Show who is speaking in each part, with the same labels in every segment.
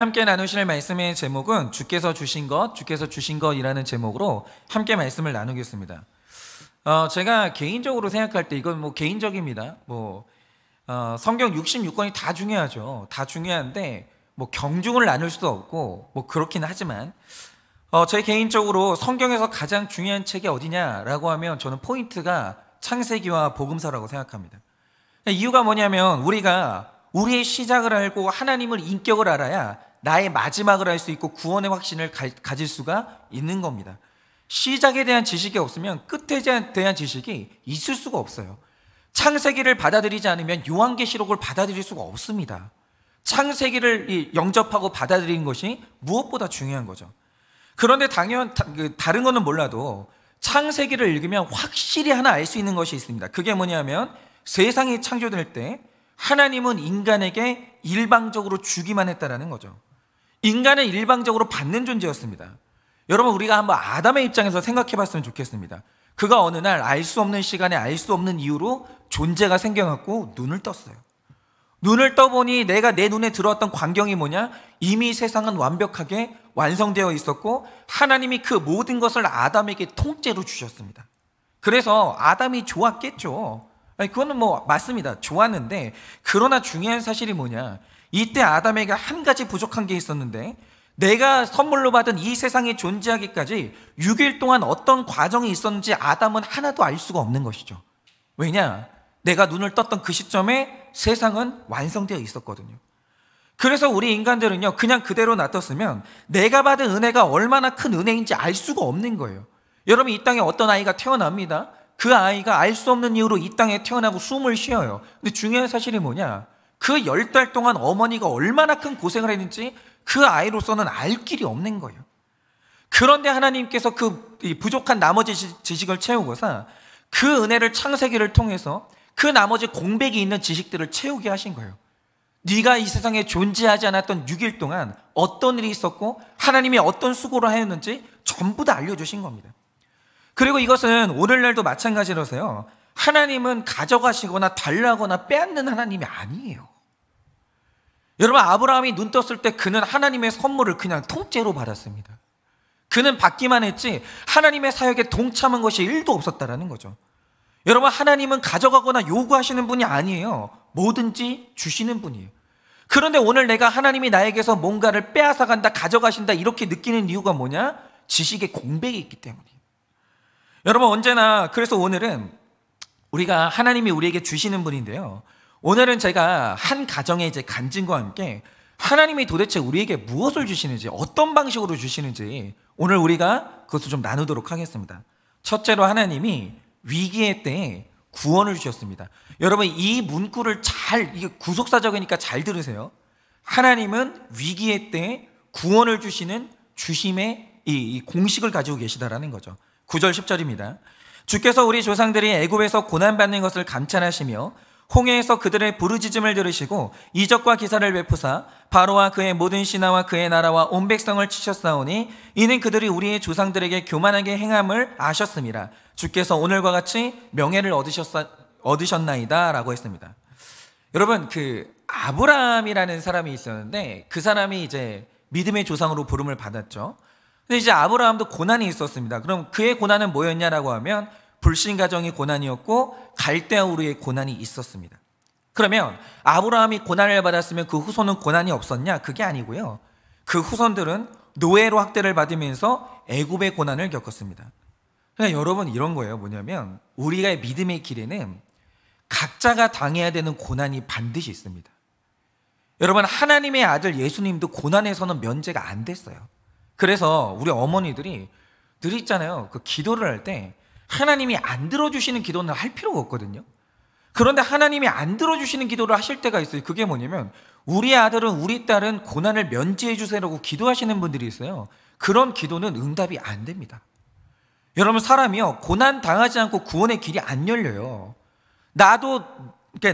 Speaker 1: 함께 나누실 말씀의 제목은 주께서 주신 것이라는 제목으로 함께 말씀을 나누겠습니다. 제가 개인적으로 생각할 때 이건 개인적입니다. 성경 66권이 다 중요하죠. 다 중요한데 경중을 나눌 수도 없고 그렇긴 하지만 제 개인적으로 성경에서 가장 중요한 책이 어디냐라고 하면 저는 포인트가 창세기와 복음서라고 생각합니다. 이유가 뭐냐면 우리가 우리의 시작을 알고 하나님을 인격을 알아야 나의 마지막을 알 수 있고 구원의 확신을 가질 수가 있는 겁니다. 시작에 대한 지식이 없으면 끝에 대한 지식이 있을 수가 없어요. 창세기를 받아들이지 않으면 요한계시록을 받아들일 수가 없습니다. 창세기를 영접하고 받아들이는 것이 무엇보다 중요한 거죠. 그런데 다른 거는 몰라도 창세기를 읽으면 확실히 하나 알 수 있는 것이 있습니다. 그게 뭐냐면 세상이 창조될 때 하나님은 인간에게 일방적으로 주기만 했다라는 거죠. 인간은 일방적으로 받는 존재였습니다. 여러분, 우리가 한번 아담의 입장에서 생각해 봤으면 좋겠습니다. 그가 어느 날 알 수 없는 시간에 알 수 없는 이유로 존재가 생겨났고 눈을 떴어요. 눈을 떠보니 내가 내 눈에 들어왔던 광경이 뭐냐? 이미 세상은 완벽하게 완성되어 있었고 하나님이 그 모든 것을 아담에게 통째로 주셨습니다. 그래서 아담이 좋았겠죠. 그거는 맞습니다. 좋았는데, 그러나 중요한 사실이 뭐냐? 이때 아담에게 한 가지 부족한 게 있었는데, 내가 선물로 받은 이 세상이 존재하기까지 6일 동안 어떤 과정이 있었는지 아담은 하나도 알 수가 없는 것이죠. 왜냐? 내가 눈을 떴던 그 시점에 세상은 완성되어 있었거든요. 그래서 우리 인간들은요, 그냥 그대로 놔뒀으면 내가 받은 은혜가 얼마나 큰 은혜인지 알 수가 없는 거예요. 여러분, 이 땅에 어떤 아이가 태어납니다. 그 아이가 알 수 없는 이유로 이 땅에 태어나고 숨을 쉬어요. 근데 중요한 사실이 뭐냐? 그 10달 동안 어머니가 얼마나 큰 고생을 했는지 그 아이로서는 알 길이 없는 거예요. 그런데 하나님께서 그 부족한 나머지 지식을 채우고서 그 은혜를 창세기를 통해서 그 나머지 공백이 있는 지식들을 채우게 하신 거예요. 네가 이 세상에 존재하지 않았던 6일 동안 어떤 일이 있었고 하나님이 어떤 수고를 하였는지 전부 다 알려주신 겁니다. 그리고 이것은 오늘날도 마찬가지로서요, 하나님은 가져가시거나 달라거나 빼앗는 하나님이 아니에요. 여러분, 아브라함이 눈 떴을 때 그는 하나님의 선물을 그냥 통째로 받았습니다. 그는 받기만 했지 하나님의 사역에 동참한 것이 1도 없었다라는 거죠. 여러분, 하나님은 가져가거나 요구하시는 분이 아니에요. 뭐든지 주시는 분이에요. 그런데 오늘 내가 하나님이 나에게서 뭔가를 빼앗아 간다, 가져가신다 이렇게 느끼는 이유가 뭐냐? 지식의 공백이 있기 때문이에요. 여러분, 언제나 그래서 오늘은 우리가 하나님이 우리에게 주시는 분인데요, 오늘은 제가 한 가정의 간증과 함께 하나님이 도대체 우리에게 무엇을 주시는지, 어떤 방식으로 주시는지 오늘 우리가 그것을 좀 나누도록 하겠습니다. 첫째로, 하나님이 위기의 때에 구원을 주셨습니다. 여러분, 이 문구를 이게 구속사적이니까 잘 들으세요. 하나님은 위기의 때에 구원을 주시는 주심의 이 공식을 가지고 계시다라는 거죠. 9절 10절입니다. 주께서 우리 조상들이 애굽에서 고난받는 것을 감찰하시며 홍해에서 그들의 부르짖음을 들으시고 이적과 기사를 베푸사 바로와 그의 모든 신하와 그의 나라와 온 백성을 치셨사오니 이는 그들이 우리의 조상들에게 교만하게 행함을 아셨습니다. 주께서 오늘과 같이 명예를 얻으셨나이다 라고 했습니다. 여러분, 아브라함이라는 사람이 있었는데 그 사람이 이제 믿음의 조상으로 부름을 받았죠. 근데 이제 아브라함도 고난이 있었습니다. 그럼 그의 고난은 뭐였냐라고 하면 불신 가정의 고난이었고 갈대아 우르의 고난이 있었습니다. 그러면 아브라함이 고난을 받았으면 그 후손은 고난이 없었냐? 그게 아니고요. 그 후손들은 노예로 학대를 받으면서 애굽의 고난을 겪었습니다. 그러니까 여러분, 이런 거예요. 뭐냐면 우리가 믿음의 길에는 각자가 당해야 되는 고난이 반드시 있습니다. 여러분, 하나님의 아들 예수님도 고난에서는 면제가 안 됐어요. 그래서 우리 어머니들이 늘 있잖아요. 기도를 할 때 하나님이 안 들어주시는 기도는 할 필요가 없거든요. 그런데 하나님이 안 들어주시는 기도를 하실 때가 있어요. 그게 뭐냐면 우리 아들은 우리 딸은 고난을 면제해 주세요라고 기도하시는 분들이 있어요. 그런 기도는 응답이 안 됩니다. 여러분, 사람이요, 고난 당하지 않고 구원의 길이 안 열려요. 나도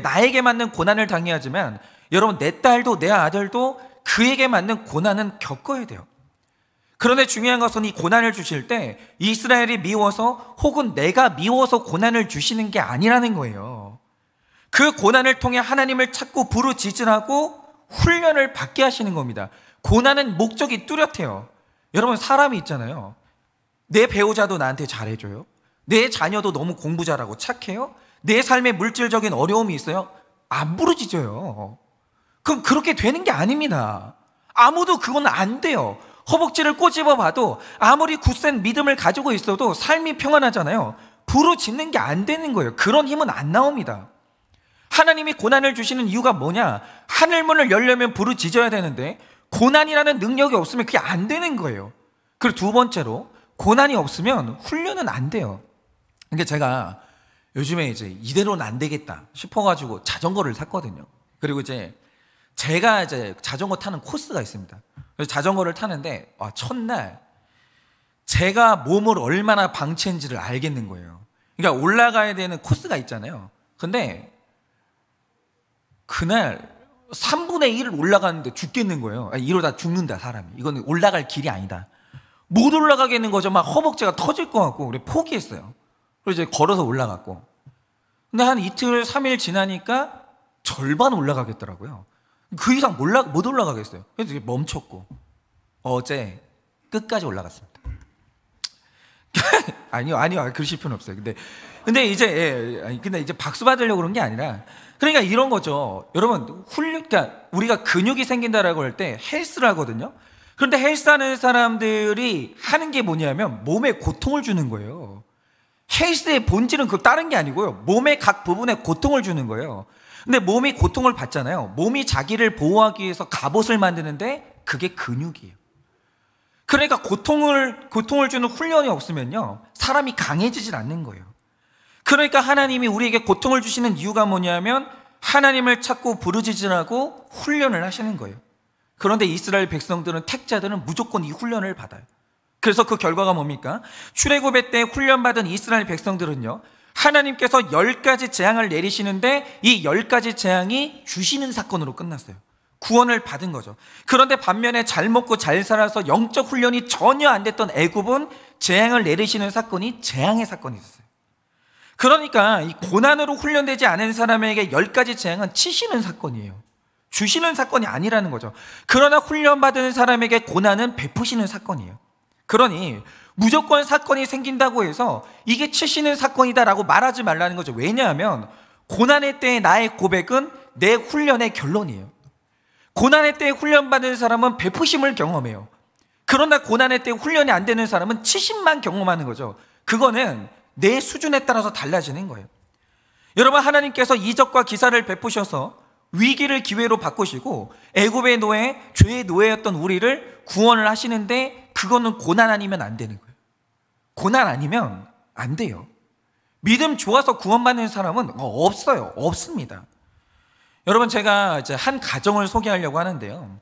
Speaker 1: 나에게 맞는 고난을 당해야지만 여러분, 내 딸도 내 아들도 그에게 맞는 고난은 겪어야 돼요. 그런데 중요한 것은 이 고난을 주실 때 이스라엘이 미워서 혹은 내가 미워서 고난을 주시는 게 아니라는 거예요. 그 고난을 통해 하나님을 찾고 부르짖으라고 훈련을 받게 하시는 겁니다. 고난은 목적이 뚜렷해요. 여러분, 사람이 있잖아요. 내 배우자도 나한테 잘해줘요. 내 자녀도 너무 공부 잘하고 착해요. 내 삶에 물질적인 어려움이 있어요. 안 부르짖어요. 그럼 그렇게 되는 게 아닙니다. 아무도 그건 안 돼요. 허벅지를 꼬집어 봐도 아무리 굳센 믿음을 가지고 있어도 삶이 평안하잖아요. 부르짖는 게 안 되는 거예요. 그런 힘은 안 나옵니다. 하나님이 고난을 주시는 이유가 뭐냐? 하늘문을 열려면 부르짖어야 되는데 고난이라는 능력이 없으면 그게 안 되는 거예요. 그리고 두 번째로, 고난이 없으면 훈련은 안 돼요. 그러니까 제가 요즘에 이제 이대로는 안 되겠다 싶어가지고 자전거를 샀거든요. 그리고 이제 제가 이제 자전거 타는 코스가 있습니다. 그래서 자전거를 타는데 첫날 제가 몸을 얼마나 방치했는지를 알겠는 거예요. 그러니까 올라가야 되는 코스가 있잖아요. 근데 그날 3분의 1을 올라가는데 죽겠는 거예요. 이러다 죽는다 사람이. 이건 올라갈 길이 아니다. 못 올라가겠는 거죠. 막 허벅지가 터질 것 같고. 그래 포기했어요. 그래서 이제 걸어서 올라갔고. 근데 한 이틀 3일 지나니까 절반 올라가겠더라고요. 그 이상 못 올라가겠어요. 그래서 이게 멈췄고 어제 끝까지 올라갔습니다. 아니요, 그러실 필요는 없어요. 근데 이제 박수 받으려고 그런 게 아니라, 그러니까 이런 거죠. 여러분, 그러니까 우리가 근육이 생긴다라고 할 때 헬스를 하거든요. 그런데 헬스하는 사람들이 하는 게 뭐냐면 몸에 고통을 주는 거예요. 헬스의 본질은 그 다른 게 아니고요. 몸의 각 부분에 고통을 주는 거예요. 근데 몸이 고통을 받잖아요. 몸이 자기를 보호하기 위해서 갑옷을 만드는데 그게 근육이에요. 그러니까 고통을 주는 훈련이 없으면요, 사람이 강해지질 않는 거예요. 그러니까 하나님이 우리에게 고통을 주시는 이유가 뭐냐면 하나님을 찾고 부르짖으라고 훈련을 하시는 거예요. 그런데 이스라엘 백성들은, 택자들은 무조건 이 훈련을 받아요. 그래서 그 결과가 뭡니까? 출애굽의 때 훈련받은 이스라엘 백성들은요, 하나님께서 10가지 재앙을 내리시는데 이 10가지 재앙이 주시는 사건으로 끝났어요. 구원을 받은 거죠. 그런데 반면에 잘 먹고 잘 살아서 영적 훈련이 전혀 안 됐던 애굽은 재앙을 내리시는 사건이 재앙의 사건이 있었어요. 그러니까 이 고난으로 훈련되지 않은 사람에게 10가지 재앙은 치시는 사건이에요. 주시는 사건이 아니라는 거죠. 그러나 훈련받은 사람에게 고난은 베푸시는 사건이에요. 그러니 무조건 사건이 생긴다고 해서 이게 치시는 사건이다라고 말하지 말라는 거죠. 왜냐하면 고난의 때의 나의 고백은 내 훈련의 결론이에요. 고난의 때에 훈련받은 사람은 베푸심을 경험해요. 그러나 고난의 때 훈련이 안 되는 사람은 치심만 경험하는 거죠. 그거는 내 수준에 따라서 달라지는 거예요. 여러분, 하나님께서 이적과 기사를 베푸셔서 위기를 기회로 바꾸시고 애굽의 노예, 죄의 노예였던 우리를 구원을 하시는데 그거는 고난 아니면 안 되는 거예요. 고난 아니면 안 돼요. 믿음 좋아서 구원받는 사람은 없어요. 없습니다. 여러분, 제가 이제 한 가정을 소개하려고 하는데요.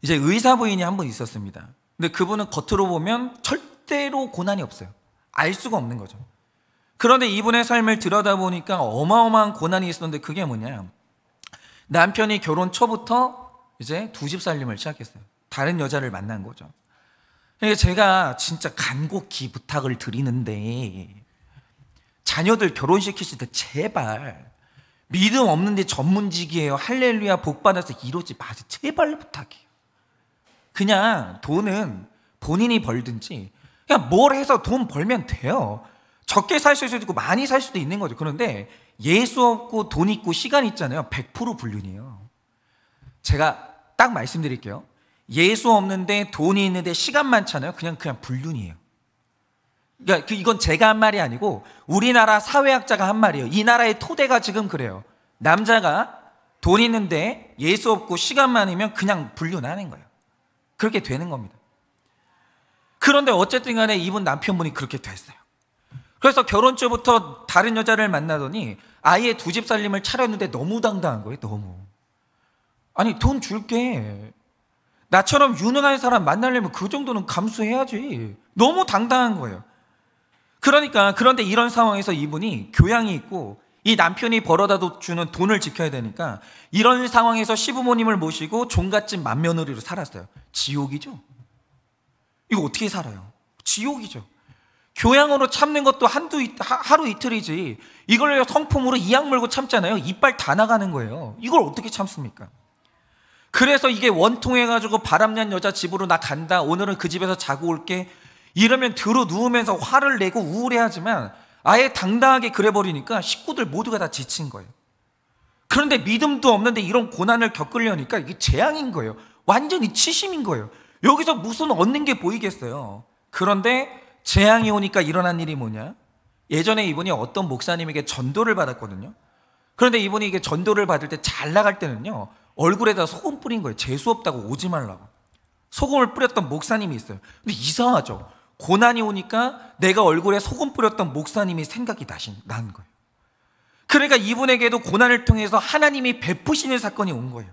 Speaker 1: 이제 의사 부인이 한 분 있었습니다. 근데 그분은 겉으로 보면 절대로 고난이 없어요. 알 수가 없는 거죠. 그런데 이분의 삶을 들여다보니까 어마어마한 고난이 있었는데 그게 뭐냐? 남편이 결혼 초부터 이제 두 집 살림을 시작했어요. 다른 여자를 만난 거죠. 그러니까 제가 진짜 간곡히 부탁을 드리는데 자녀들 결혼시키실 때 제발 믿음 없는데 전문직이에요. 할렐루야 복 받아서 이러지 마세요. 제발 부탁해요. 그냥 돈은 본인이 벌든지 그냥 뭘 해서 돈 벌면 돼요. 적게 살 수도 있고 많이 살 수도 있는 거죠. 그런데 예수 없고 돈 있고 시간 있잖아요. 100% 불륜이에요. 제가 딱 말씀드릴게요. 예수 없는데 돈이 있는데 시간 많잖아요. 그냥 불륜이에요. 그러니까 이건 제가 한 말이 아니고 우리나라 사회학자가 한 말이에요. 이 나라의 토대가 지금 그래요. 남자가 돈 있는데 예수 없고 시간 많으면 그냥 불륜하는 거예요. 그렇게 되는 겁니다. 그런데 어쨌든 간에 이분 남편분이 그렇게 됐어요. 그래서 결혼 초부터 다른 여자를 만나더니 아예 두 집 살림을 차렸는데 너무 당당한 거예요. 너무. 아니, 돈 줄게. 나처럼 유능한 사람 만나려면 그 정도는 감수해야지. 너무 당당한 거예요. 그런데 이런 상황에서 이분이 교양이 있고 이 남편이 벌어다 주는 돈을 지켜야 되니까 이런 상황에서 시부모님을 모시고 종갓집 맏며느리로 살았어요. 지옥이죠. 이거 어떻게 살아요? 지옥이죠. 교양으로 참는 것도 하루 이틀이지 이걸 성품으로 이악 물고 참잖아요. 이빨 다 나가는 거예요. 이걸 어떻게 참습니까? 그래서 이게 원통해가지고 바람난 여자 집으로 나 간다, 오늘은 그 집에서 자고 올게, 이러면 들어 누우면서 화를 내고 우울해하지만 아예 당당하게 그래버리니까 식구들 모두가 다 지친 거예요. 그런데 믿음도 없는데 이런 고난을 겪으려니까 이게 재앙인 거예요. 완전히 치심인 거예요. 여기서 무슨 얻는 게 보이겠어요. 그런데 재앙이 오니까 일어난 일이 뭐냐? 예전에 이분이 어떤 목사님에게 전도를 받았거든요. 그런데 이분이 이게 전도를 받을 때 잘 나갈 때는요, 얼굴에다 소금 뿌린 거예요. 재수 없다고 오지 말라고. 소금을 뿌렸던 목사님이 있어요. 근데 이상하죠. 고난이 오니까 내가 얼굴에 소금 뿌렸던 목사님이 생각이 나는 거예요. 그러니까 이분에게도 고난을 통해서 하나님이 베푸시는 사건이 온 거예요.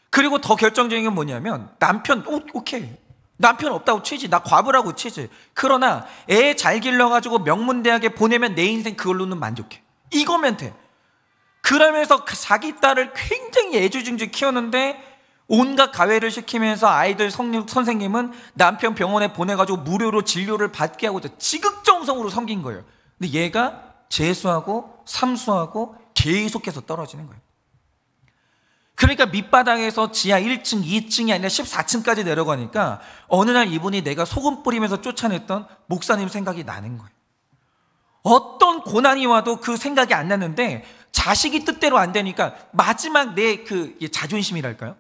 Speaker 1: 그리고 더 결정적인 건 뭐냐면, 남편, 오케이, 남편 없다고 치지, 나 과부라고 치지, 그러나 애 잘 길러가지고 명문대학에 보내면 내 인생 그걸로는 만족해, 이거면 돼. 그러면서 자기 딸을 굉장히 애지중지 키웠는데 온갖 가외를 시키면서 아이들 선생님은 남편 병원에 보내가지고 무료로 진료를 받게 하고 지극정성으로 섬긴 거예요. 근데 얘가 재수하고 삼수하고 계속해서 떨어지는 거예요. 그러니까 밑바닥에서 지하 1층, 2층이 아니라 14층까지 내려가니까 어느 날 이분이 내가 소금 뿌리면서 쫓아냈던 목사님 생각이 나는 거예요. 어떤 고난이 와도 그 생각이 안 나는데 자식이 뜻대로 안 되니까 마지막 내 그 자존심이랄까요?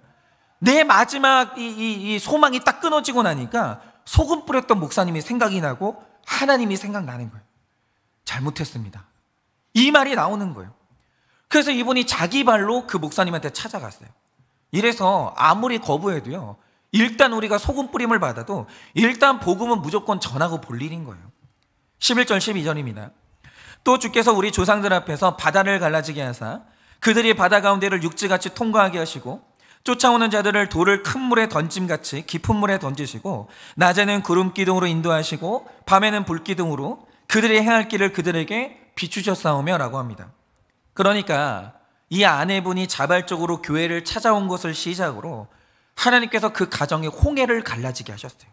Speaker 1: 내 마지막 이 소망이 딱 끊어지고 나니까 소금 뿌렸던 목사님이 생각이 나고 하나님이 생각나는 거예요. 잘못했습니다, 이 말이 나오는 거예요. 그래서 이분이 자기 발로 그 목사님한테 찾아갔어요. 이래서 아무리 거부해도요, 일단 우리가 소금 뿌림을 받아도 일단 복음은 무조건 전하고 볼 일인 거예요. 11절 12절입니다. 또 주께서 우리 조상들 앞에서 바다를 갈라지게 하사 그들이 바다 가운데를 육지같이 통과하게 하시고 쫓아오는 자들을 돌을 큰 물에 던짐같이 깊은 물에 던지시고 낮에는 구름 기둥으로 인도하시고 밤에는 불 기둥으로 그들이 행할 길을 그들에게 비추셨사오며 라고 합니다. 그러니까 이 아내분이 자발적으로 교회를 찾아온 것을 시작으로 하나님께서 그 가정에 홍해를 갈라지게 하셨어요.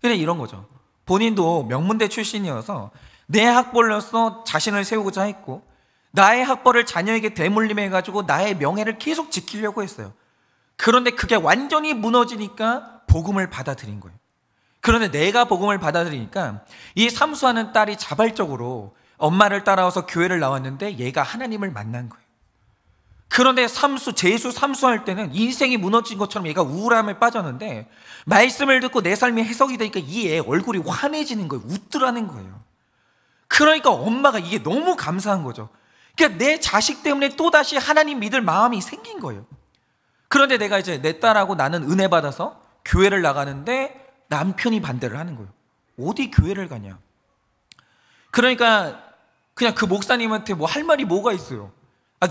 Speaker 1: 근데 이런 거죠. 본인도 명문대 출신이어서 내 학벌로서 자신을 세우고자 했고 나의 학벌을 자녀에게 대물림해가지고 나의 명예를 계속 지키려고 했어요. 그런데 그게 완전히 무너지니까 복음을 받아들인 거예요. 그런데 내가 복음을 받아들이니까 이 삼수하는 딸이 자발적으로 엄마를 따라와서 교회를 나왔는데 얘가 하나님을 만난 거예요. 그런데 재수 삼수할 때는 인생이 무너진 것처럼 얘가 우울함에 빠졌는데 말씀을 듣고 내 삶이 해석이 되니까 이 애 얼굴이 환해지는 거예요. 웃더라는 거예요. 그러니까 엄마가 이게 너무 감사한 거죠. 그러니까 내 자식 때문에 또다시 하나님 믿을 마음이 생긴 거예요. 그런데 내가 이제 내 딸하고 나는 은혜 받아서 교회를 나가는데 남편이 반대를 하는 거예요. 어디 교회를 가냐. 그러니까 그냥 그 목사님한테 뭐 할 말이 뭐가 있어요.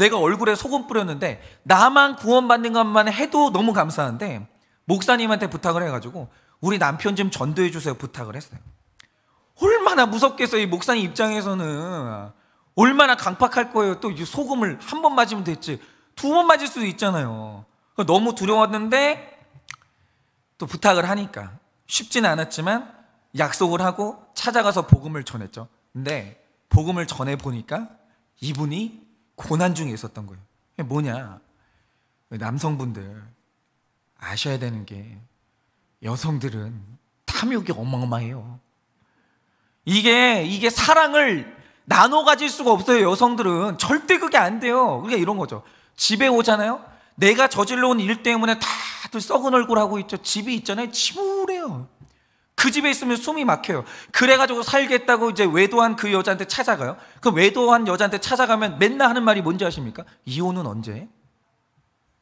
Speaker 1: 내가 얼굴에 소금 뿌렸는데 나만 구원받는 것만 해도 너무 감사한데 목사님한테 부탁을 해가지고 우리 남편 좀 전도해 주세요 부탁을 했어요. 얼마나 무섭겠어요. 이 목사님 입장에서는 얼마나 강팍할 거예요. 또 소금을 한 번 맞으면 됐지 2번 맞을 수도 있잖아요. 너무 두려웠는데 또 부탁을 하니까 쉽지는 않았지만 약속을 하고 찾아가서 복음을 전했죠. 근데 복음을 전해보니까 이분이 고난 중에 있었던 거예요. 뭐냐, 남성분들 아셔야 되는 게 여성들은 탐욕이 어마어마해요. 이게 사랑을 나눠 가질 수가 없어요. 여성들은 절대 그게 안 돼요. 그러니까 이런 거죠. 집에 오잖아요. 내가 저질러 온 일 때문에 다들 썩은 얼굴 하고 있죠. 집이 있잖아요. 침울해요. 그 집에 있으면 숨이 막혀요. 그래가지고 살겠다고 이제 외도한 그 여자한테 찾아가요. 그 외도한 여자한테 찾아가면 맨날 하는 말이 뭔지 아십니까? 이혼은 언제?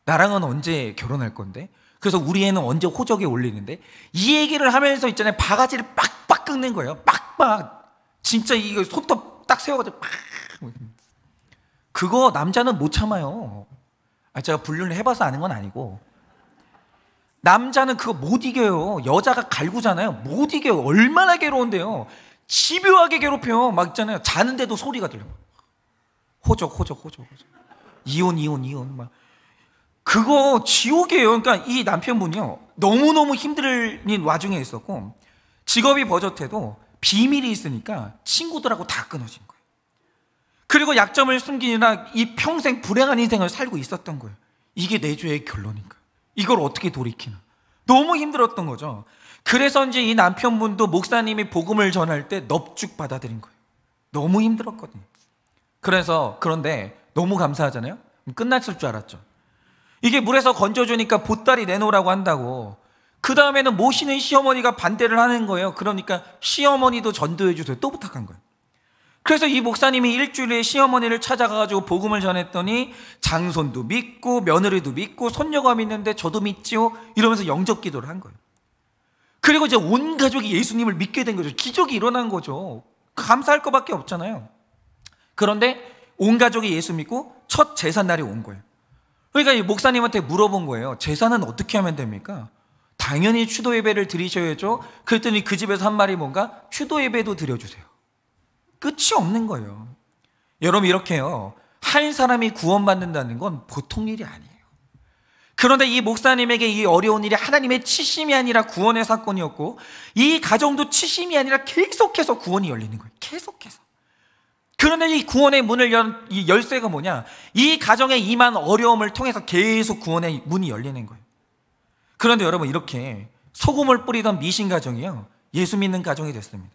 Speaker 1: 나랑은 언제 결혼할 건데? 그래서 우리 애는 언제 호적에 올리는데? 이 얘기를 하면서 있잖아요. 바가지를 빡빡 긁는 거예요. 빡빡. 진짜 이거 손톱 딱 세워가지고 빡. 그거 남자는 못 참아요. 제가 분류를 해봐서 아는 건 아니고 남자는 그거 못 이겨요. 여자가 갈구잖아요. 못 이겨요. 얼마나 괴로운데요. 집요하게 괴롭혀요. 막 있잖아요. 자는데도 소리가 들려. 호적. 이혼 막. 그거 지옥이에요. 그러니까 이 남편분이요. 너무너무 힘든 와중에 있었고 직업이 버젓해도 비밀이 있으니까 친구들하고 다 끊어진 거예요. 그리고 약점을 숨기느라 이 평생 불행한 인생을 살고 있었던 거예요. 이게 내주의 결론인가. 이걸 어떻게 돌이키나. 너무 힘들었던 거죠. 그래서 이제 이 남편분도 목사님이 복음을 전할 때 넙죽 받아들인 거예요. 너무 힘들었거든요. 그런데 너무 감사하잖아요. 끝났을 줄 알았죠. 이게 물에서 건져주니까 보따리 내놓으라고 한다고. 그 다음에는 모시는 시어머니가 반대를 하는 거예요. 그러니까 시어머니도 전도해 주세요. 또 부탁한 거예요. 그래서 이 목사님이 일주일에 시어머니를 찾아가가지고 복음을 전했더니 장손도 믿고 며느리도 믿고 손녀가 믿는데 저도 믿지요 이러면서 영접 기도를 한 거예요. 그리고 이제 온 가족이 예수님을 믿게 된 거죠. 기적이 일어난 거죠. 감사할 것밖에 없잖아요. 그런데 온 가족이 예수 믿고 첫 제사 날이 온 거예요. 그러니까 이 목사님한테 물어본 거예요. 제사는 어떻게 하면 됩니까? 당연히 추도 예배를 드리셔야죠. 그랬더니 그 집에서 한 말이 뭔가 추도 예배도 드려주세요. 끝이 없는 거예요. 여러분, 이렇게요, 한 사람이 구원받는다는 건 보통 일이 아니에요. 그런데 이 목사님에게 이 어려운 일이 하나님의 치심이 아니라 구원의 사건이었고, 이 가정도 치심이 아니라 계속해서 구원이 열리는 거예요. 계속해서. 그런데 이 구원의 문을 연 이 열쇠가 뭐냐? 이 가정에 임한 어려움을 통해서 계속 구원의 문이 열리는 거예요. 그런데 여러분, 이렇게 소금을 뿌리던 미신 가정이요, 예수 믿는 가정이 됐습니다.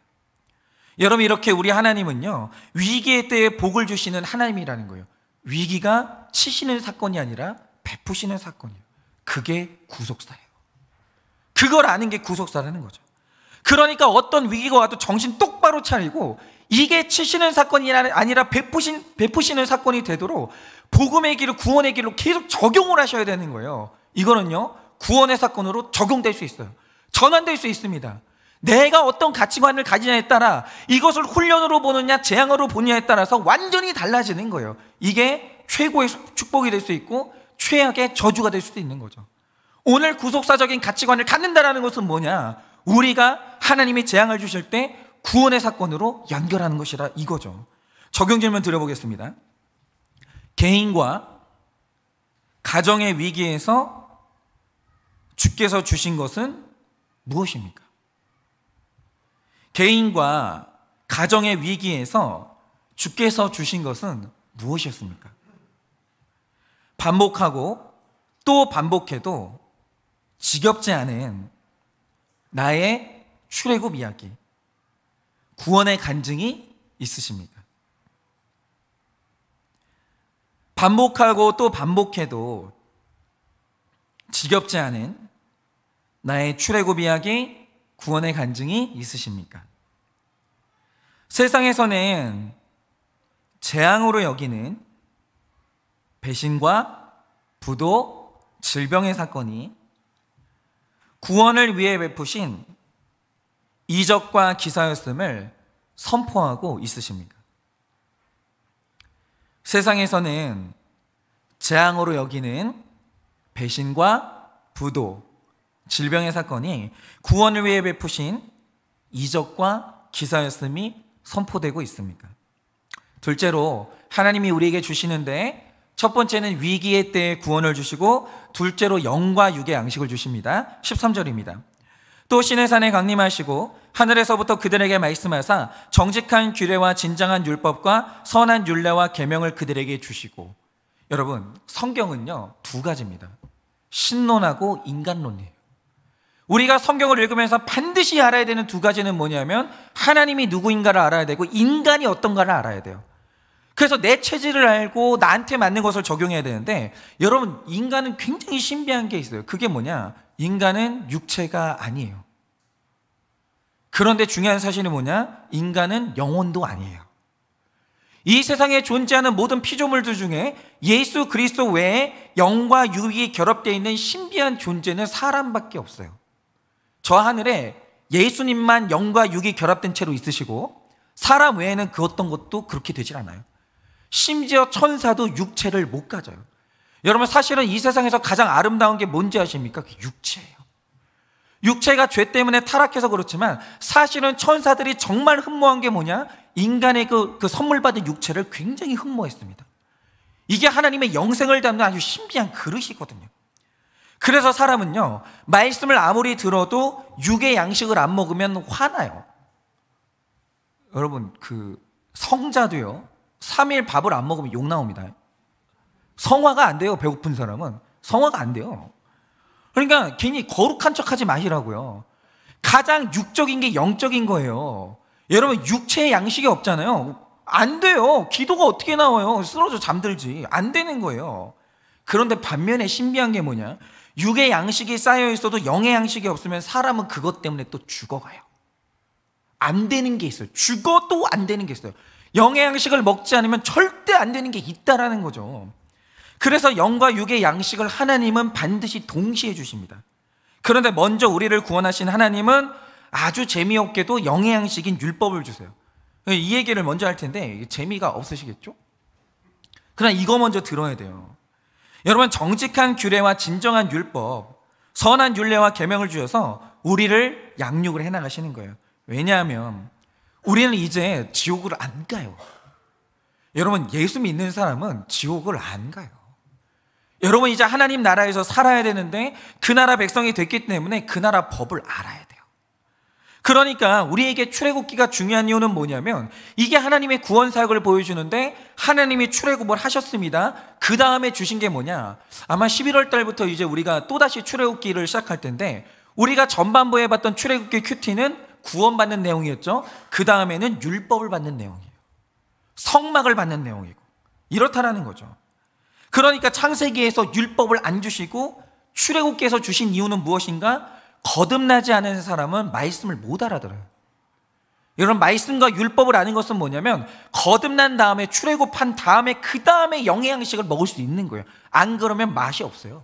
Speaker 1: 여러분, 이렇게 우리 하나님은요, 위기의 때에 복을 주시는 하나님이라는 거예요. 위기가 치시는 사건이 아니라 베푸시는 사건이에요. 그게 구속사예요. 그걸 아는 게 구속사라는 거죠. 그러니까 어떤 위기가 와도 정신 똑바로 차리고 이게 치시는 사건이 아니라 베푸시는 사건이 되도록 복음의 길을, 구원의 길로 계속 적용을 하셔야 되는 거예요. 이거는요, 구원의 사건으로 적용될 수 있어요. 전환될 수 있습니다. 내가 어떤 가치관을 가지냐에 따라 이것을 훈련으로 보느냐 재앙으로 보느냐에 따라서 완전히 달라지는 거예요. 이게 최고의 축복이 될 수 있고 최악의 저주가 될 수도 있는 거죠. 오늘 구속사적인 가치관을 갖는다는 것은 뭐냐? 우리가 하나님이 재앙을 주실 때 구원의 사건으로 연결하는 것이라 이거죠. 적용 질문 드려보겠습니다. 개인과 가정의 위기에서 주께서 주신 것은 무엇입니까? 개인과 가정의 위기에서 주께서 주신 것은 무엇이었습니까? 반복하고 또 반복해도 지겹지 않은 나의 출애굽 이야기, 구원의 간증이 있으십니까? 반복하고 또 반복해도 지겹지 않은 나의 출애굽 이야기, 구원의 간증이 있으십니까? 세상에서는 재앙으로 여기는 배신과 부도, 질병의 사건이 구원을 위해 베푸신 이적과 기사였음을 선포하고 있으십니까? 세상에서는 재앙으로 여기는 배신과 부도, 질병의 사건이 구원을 위해 베푸신 이적과 기사였음이 선포되고 있습니까? 둘째로, 하나님이 우리에게 주시는데 첫 번째는 위기의 때에 구원을 주시고 둘째로 영과 육의 양식을 주십니다. 13절입니다. 또 시내 산에 강림하시고 하늘에서부터 그들에게 말씀하사 정직한 규례와 진정한 율법과 선한 율례와 계명을 그들에게 주시고. 여러분, 성경은요, 두 가지입니다. 신론하고 인간론이에요. 우리가 성경을 읽으면서 반드시 알아야 되는 두 가지는 뭐냐면 하나님이 누구인가를 알아야 되고 인간이 어떤가를 알아야 돼요. 그래서 내 체질을 알고 나한테 맞는 것을 적용해야 되는데, 여러분, 인간은 굉장히 신비한 게 있어요. 그게 뭐냐? 인간은 육체가 아니에요. 그런데 중요한 사실은 뭐냐? 인간은 영혼도 아니에요. 이 세상에 존재하는 모든 피조물들 중에 예수 그리스도 외에 영과 육이 결합되어 있는 신비한 존재는 사람밖에 없어요. 저 하늘에 예수님만 영과 육이 결합된 채로 있으시고 사람 외에는 그 어떤 것도 그렇게 되질 않아요. 심지어 천사도 육체를 못 가져요. 여러분, 사실은 이 세상에서 가장 아름다운 게 뭔지 아십니까? 그게 육체예요. 육체가 죄 때문에 타락해서 그렇지만 사실은 천사들이 정말 흠모한 게 뭐냐? 인간의 그 선물 받은 육체를 굉장히 흠모했습니다. 이게 하나님의 영생을 담는 아주 신비한 그릇이거든요. 그래서 사람은요, 말씀을 아무리 들어도 육의 양식을 안 먹으면 화나요. 여러분, 성자도요, 3일 밥을 안 먹으면 욕 나옵니다. 성화가 안 돼요. 배고픈 사람은 성화가 안 돼요. 그러니까 괜히 거룩한 척하지 마시라고요. 가장 육적인 게 영적인 거예요. 여러분, 육체의 양식이 없잖아요. 안 돼요. 기도가 어떻게 나와요? 쓰러져 잠들지. 안 되는 거예요. 그런데 반면에 신비한 게 뭐냐? 육의 양식이 쌓여 있어도 영의 양식이 없으면 사람은 그것 때문에 또 죽어가요. 안 되는 게 있어요. 죽어도 안 되는 게 있어요. 영의 양식을 먹지 않으면 절대 안 되는 게 있다라는 거죠. 그래서 영과 육의 양식을 하나님은 반드시 동시에 주십니다. 그런데 먼저 우리를 구원하신 하나님은 아주 재미없게도 영의 양식인 율법을 주세요. 이 얘기를 먼저 할 텐데 재미가 없으시겠죠? 그러나 이거 먼저 들어야 돼요. 여러분, 정직한 규례와 진정한 율법, 선한 율례와 계명을 주셔서 우리를 양육을 해나가시는 거예요. 왜냐하면 우리는 이제 지옥을 안 가요. 여러분, 예수 믿는 사람은 지옥을 안 가요. 여러분, 이제 하나님 나라에서 살아야 되는데 그 나라 백성이 됐기 때문에 그 나라 법을 알아야 돼요. 그러니까 우리에게 출애굽기가 중요한 이유는 뭐냐면 이게 하나님의 구원 사역을 보여주는데 하나님이 출애굽을 하셨습니다. 그 다음에 주신 게 뭐냐? 아마 11월 달부터 이제 우리가 또다시 출애굽기를 시작할 텐데 우리가 전반부에 봤던 출애굽기 큐티는 구원받는 내용이었죠. 그 다음에는 율법을 받는 내용이에요. 성막을 받는 내용이고 이렇다라는 거죠. 그러니까 창세기에서 율법을 안 주시고 출애굽기에서 주신 이유는 무엇인가? 거듭나지 않은 사람은 말씀을 못 알아들어요. 여러분, 말씀과 율법을 아는 것은 뭐냐면 거듭난 다음에 출애굽한 다음에 그 다음에 영의 양식을 먹을 수 있는 거예요. 안 그러면 맛이 없어요.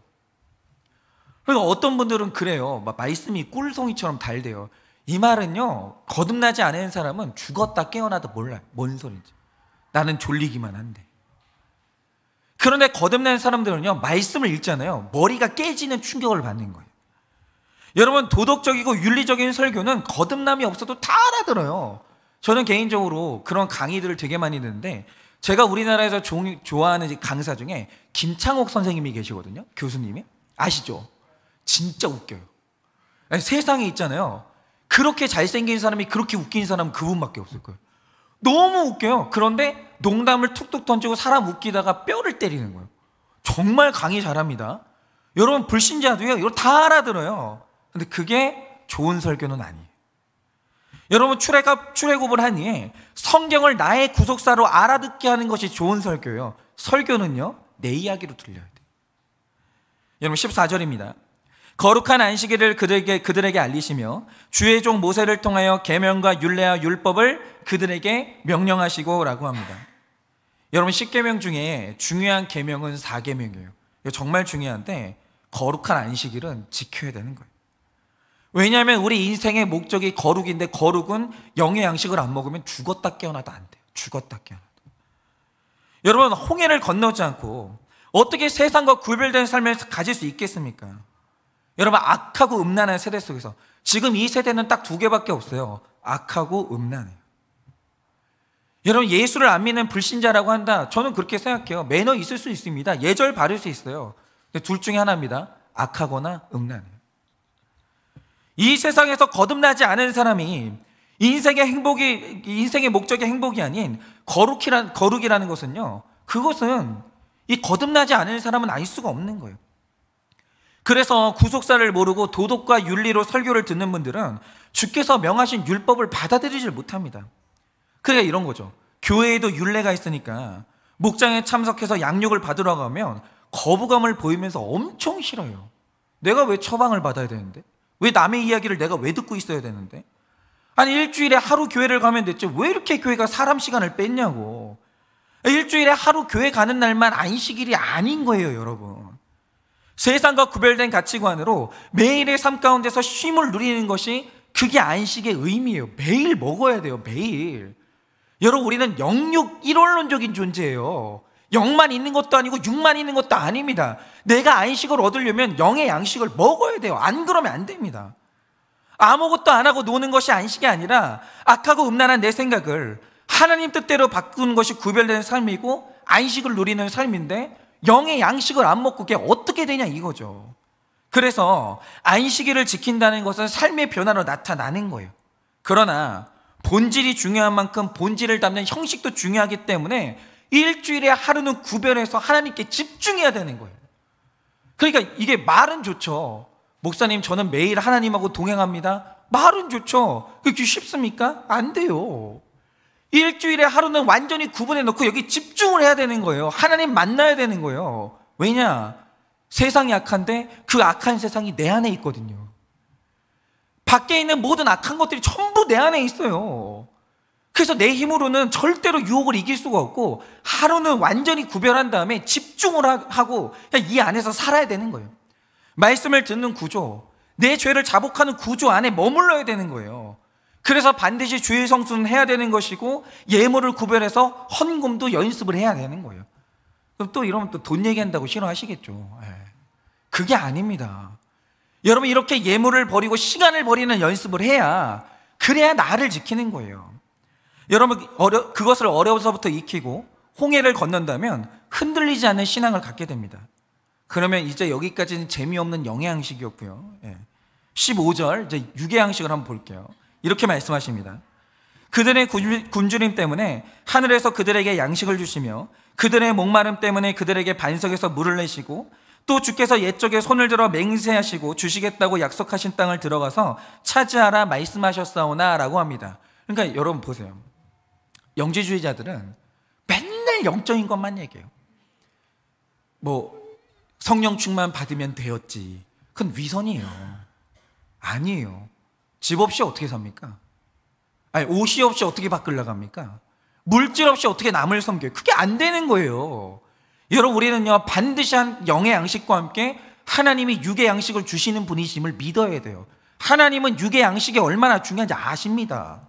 Speaker 1: 그러니까 어떤 분들은 그래요. 말씀이 꿀송이처럼 달대요. 이 말은요, 거듭나지 않은 사람은 죽었다 깨어나도 몰라요. 뭔 소리인지. 나는 졸리기만 한데. 그런데 거듭난 사람들은요, 말씀을 읽잖아요. 머리가 깨지는 충격을 받는 거예요. 여러분, 도덕적이고 윤리적인 설교는 거듭남이 없어도 다 알아들어요. 저는 개인적으로 그런 강의들을 되게 많이 듣는데 제가 우리나라에서 좋아하는 강사 중에 김창옥 선생님이 계시거든요. 교수님이. 아시죠? 진짜 웃겨요. 아니, 세상에 있잖아요, 그렇게 잘생긴 사람이 그렇게 웃긴 사람은 그분밖에 없을 거예요. 너무 웃겨요. 그런데 농담을 툭툭 던지고 사람 웃기다가 뼈를 때리는 거예요. 정말 강의 잘합니다. 여러분, 불신자도요, 이거 다 알아들어요. 근데 그게 좋은 설교는 아니에요. 여러분, 출애굽을 하니 성경을 나의 구속사로 알아듣게 하는 것이 좋은 설교예요. 설교는요, 내 이야기로 들려야 돼요. 여러분, 14절입니다. 거룩한 안식일을 그들에게 알리시며 주의 종 모세를 통하여 계명과 율례와 율법을 그들에게 명령하시고 라고 합니다. 여러분, 10계명 중에 중요한 계명은 4계명이에요. 이거 정말 중요한데 거룩한 안식일은 지켜야 되는 거예요. 왜냐하면 우리 인생의 목적이 거룩인데 거룩은 영의 양식을 안 먹으면 죽었다 깨어나도 안 돼요. 죽었다 깨어나도. 여러분, 홍해를 건너지 않고 어떻게 세상과 구별된 삶을 가질 수 있겠습니까? 여러분, 악하고 음란한 세대 속에서 지금 이 세대는 딱 2개밖에 없어요. 악하고 음란해요. 여러분, 예수를 안 믿는 불신자라고 한다, 저는 그렇게 생각해요. 매너 있을 수 있습니다. 예절 바를 수 있어요. 근데 둘 중에 하나입니다. 악하거나 음란해요. 이 세상에서 거듭나지 않은 사람이 인생의 목적이 행복이 아닌 거룩이라는 것은요, 그것은 이 거듭나지 않은 사람은 알 수가 없는 거예요. 그래서 구속사를 모르고 도덕과 윤리로 설교를 듣는 분들은 주께서 명하신 율법을 받아들이질 못합니다. 그러니까 이런 거죠. 교회에도 율례가 있으니까 목장에 참석해서 양육을 받으러 가면 거부감을 보이면서 엄청 싫어요. 내가 왜 처방을 받아야 되는데? 왜 남의 이야기를 내가 왜 듣고 있어야 되는데? 아니, 일주일에 하루 교회를 가면 됐지 왜 이렇게 교회가 사람 시간을 뺐냐고. 일주일에 하루 교회 가는 날만 안식일이 아닌 거예요, 여러분. 세상과 구별된 가치관으로 매일의 삶 가운데서 쉼을 누리는 것이 그게 안식의 의미예요. 매일 먹어야 돼요, 매일. 여러분, 우리는 영육 일원론적인 존재예요. 영만 있는 것도 아니고 육만 있는 것도 아닙니다. 내가 안식을 얻으려면 영의 양식을 먹어야 돼요. 안 그러면 안 됩니다. 아무것도 안 하고 노는 것이 안식이 아니라 악하고 음란한 내 생각을 하나님 뜻대로 바꾸는 것이 구별되는 삶이고 안식을 누리는 삶인데 영의 양식을 안 먹고 그게 어떻게 되냐 이거죠. 그래서 안식일을 지킨다는 것은 삶의 변화로 나타나는 거예요. 그러나 본질이 중요한 만큼 본질을 담는 형식도 중요하기 때문에 일주일에 하루는 구별해서 하나님께 집중해야 되는 거예요. 그러니까 이게 말은 좋죠. 목사님, 저는 매일 하나님하고 동행합니다. 말은 좋죠. 그게 쉽습니까? 안 돼요. 일주일에 하루는 완전히 구분해 놓고 여기 집중을 해야 되는 거예요. 하나님 만나야 되는 거예요. 왜냐? 세상이 악한데 그 악한 세상이 내 안에 있거든요. 밖에 있는 모든 악한 것들이 전부 내 안에 있어요. 그래서 내 힘으로는 절대로 유혹을 이길 수가 없고, 하루는 완전히 구별한 다음에 집중을 하고 그냥 이 안에서 살아야 되는 거예요. 말씀을 듣는 구조, 내 죄를 자복하는 구조 안에 머물러야 되는 거예요. 그래서 반드시 주의 성수는 해야 되는 것이고, 예물을 구별해서 헌금도 연습을 해야 되는 거예요. 그럼 또 이러면 또 돈 얘기한다고 싫어하시겠죠. 그게 아닙니다. 여러분, 이렇게 예물을 버리고 시간을 버리는 연습을 해야, 그래야 나를 지키는 거예요. 여러분, 그것을 어려서부터 익히고 홍해를 건넌다면 흔들리지 않는 신앙을 갖게 됩니다. 그러면 이제 여기까지는 재미없는 영양식이었고요. 15절 이제 유괴양식을 한번 볼게요. 이렇게 말씀하십니다. 그들의 굶주림 때문에 하늘에서 그들에게 양식을 주시며 그들의 목마름 때문에 그들에게 반석에서 물을 내시고, 또 주께서 옛적에 손을 들어 맹세하시고 주시겠다고 약속하신 땅을 들어가서 차지하라 말씀하셨사오나 라고 합니다. 그러니까 여러분 보세요. 영지주의자들은 맨날 영적인 것만 얘기해요. 뭐 성령 충만 받으면 되었지. 그건 위선이에요. 아니에요. 집 없이 어떻게 삽니까? 아니, 옷이 없이 어떻게 밖을 나갑니까? 물질 없이 어떻게 남을 섬겨요? 그게 안 되는 거예요. 여러분, 우리는요 반드시 한 영의 양식과 함께 하나님이 육의 양식을 주시는 분이심을 믿어야 돼요. 하나님은 육의 양식이 얼마나 중요한지 아십니다.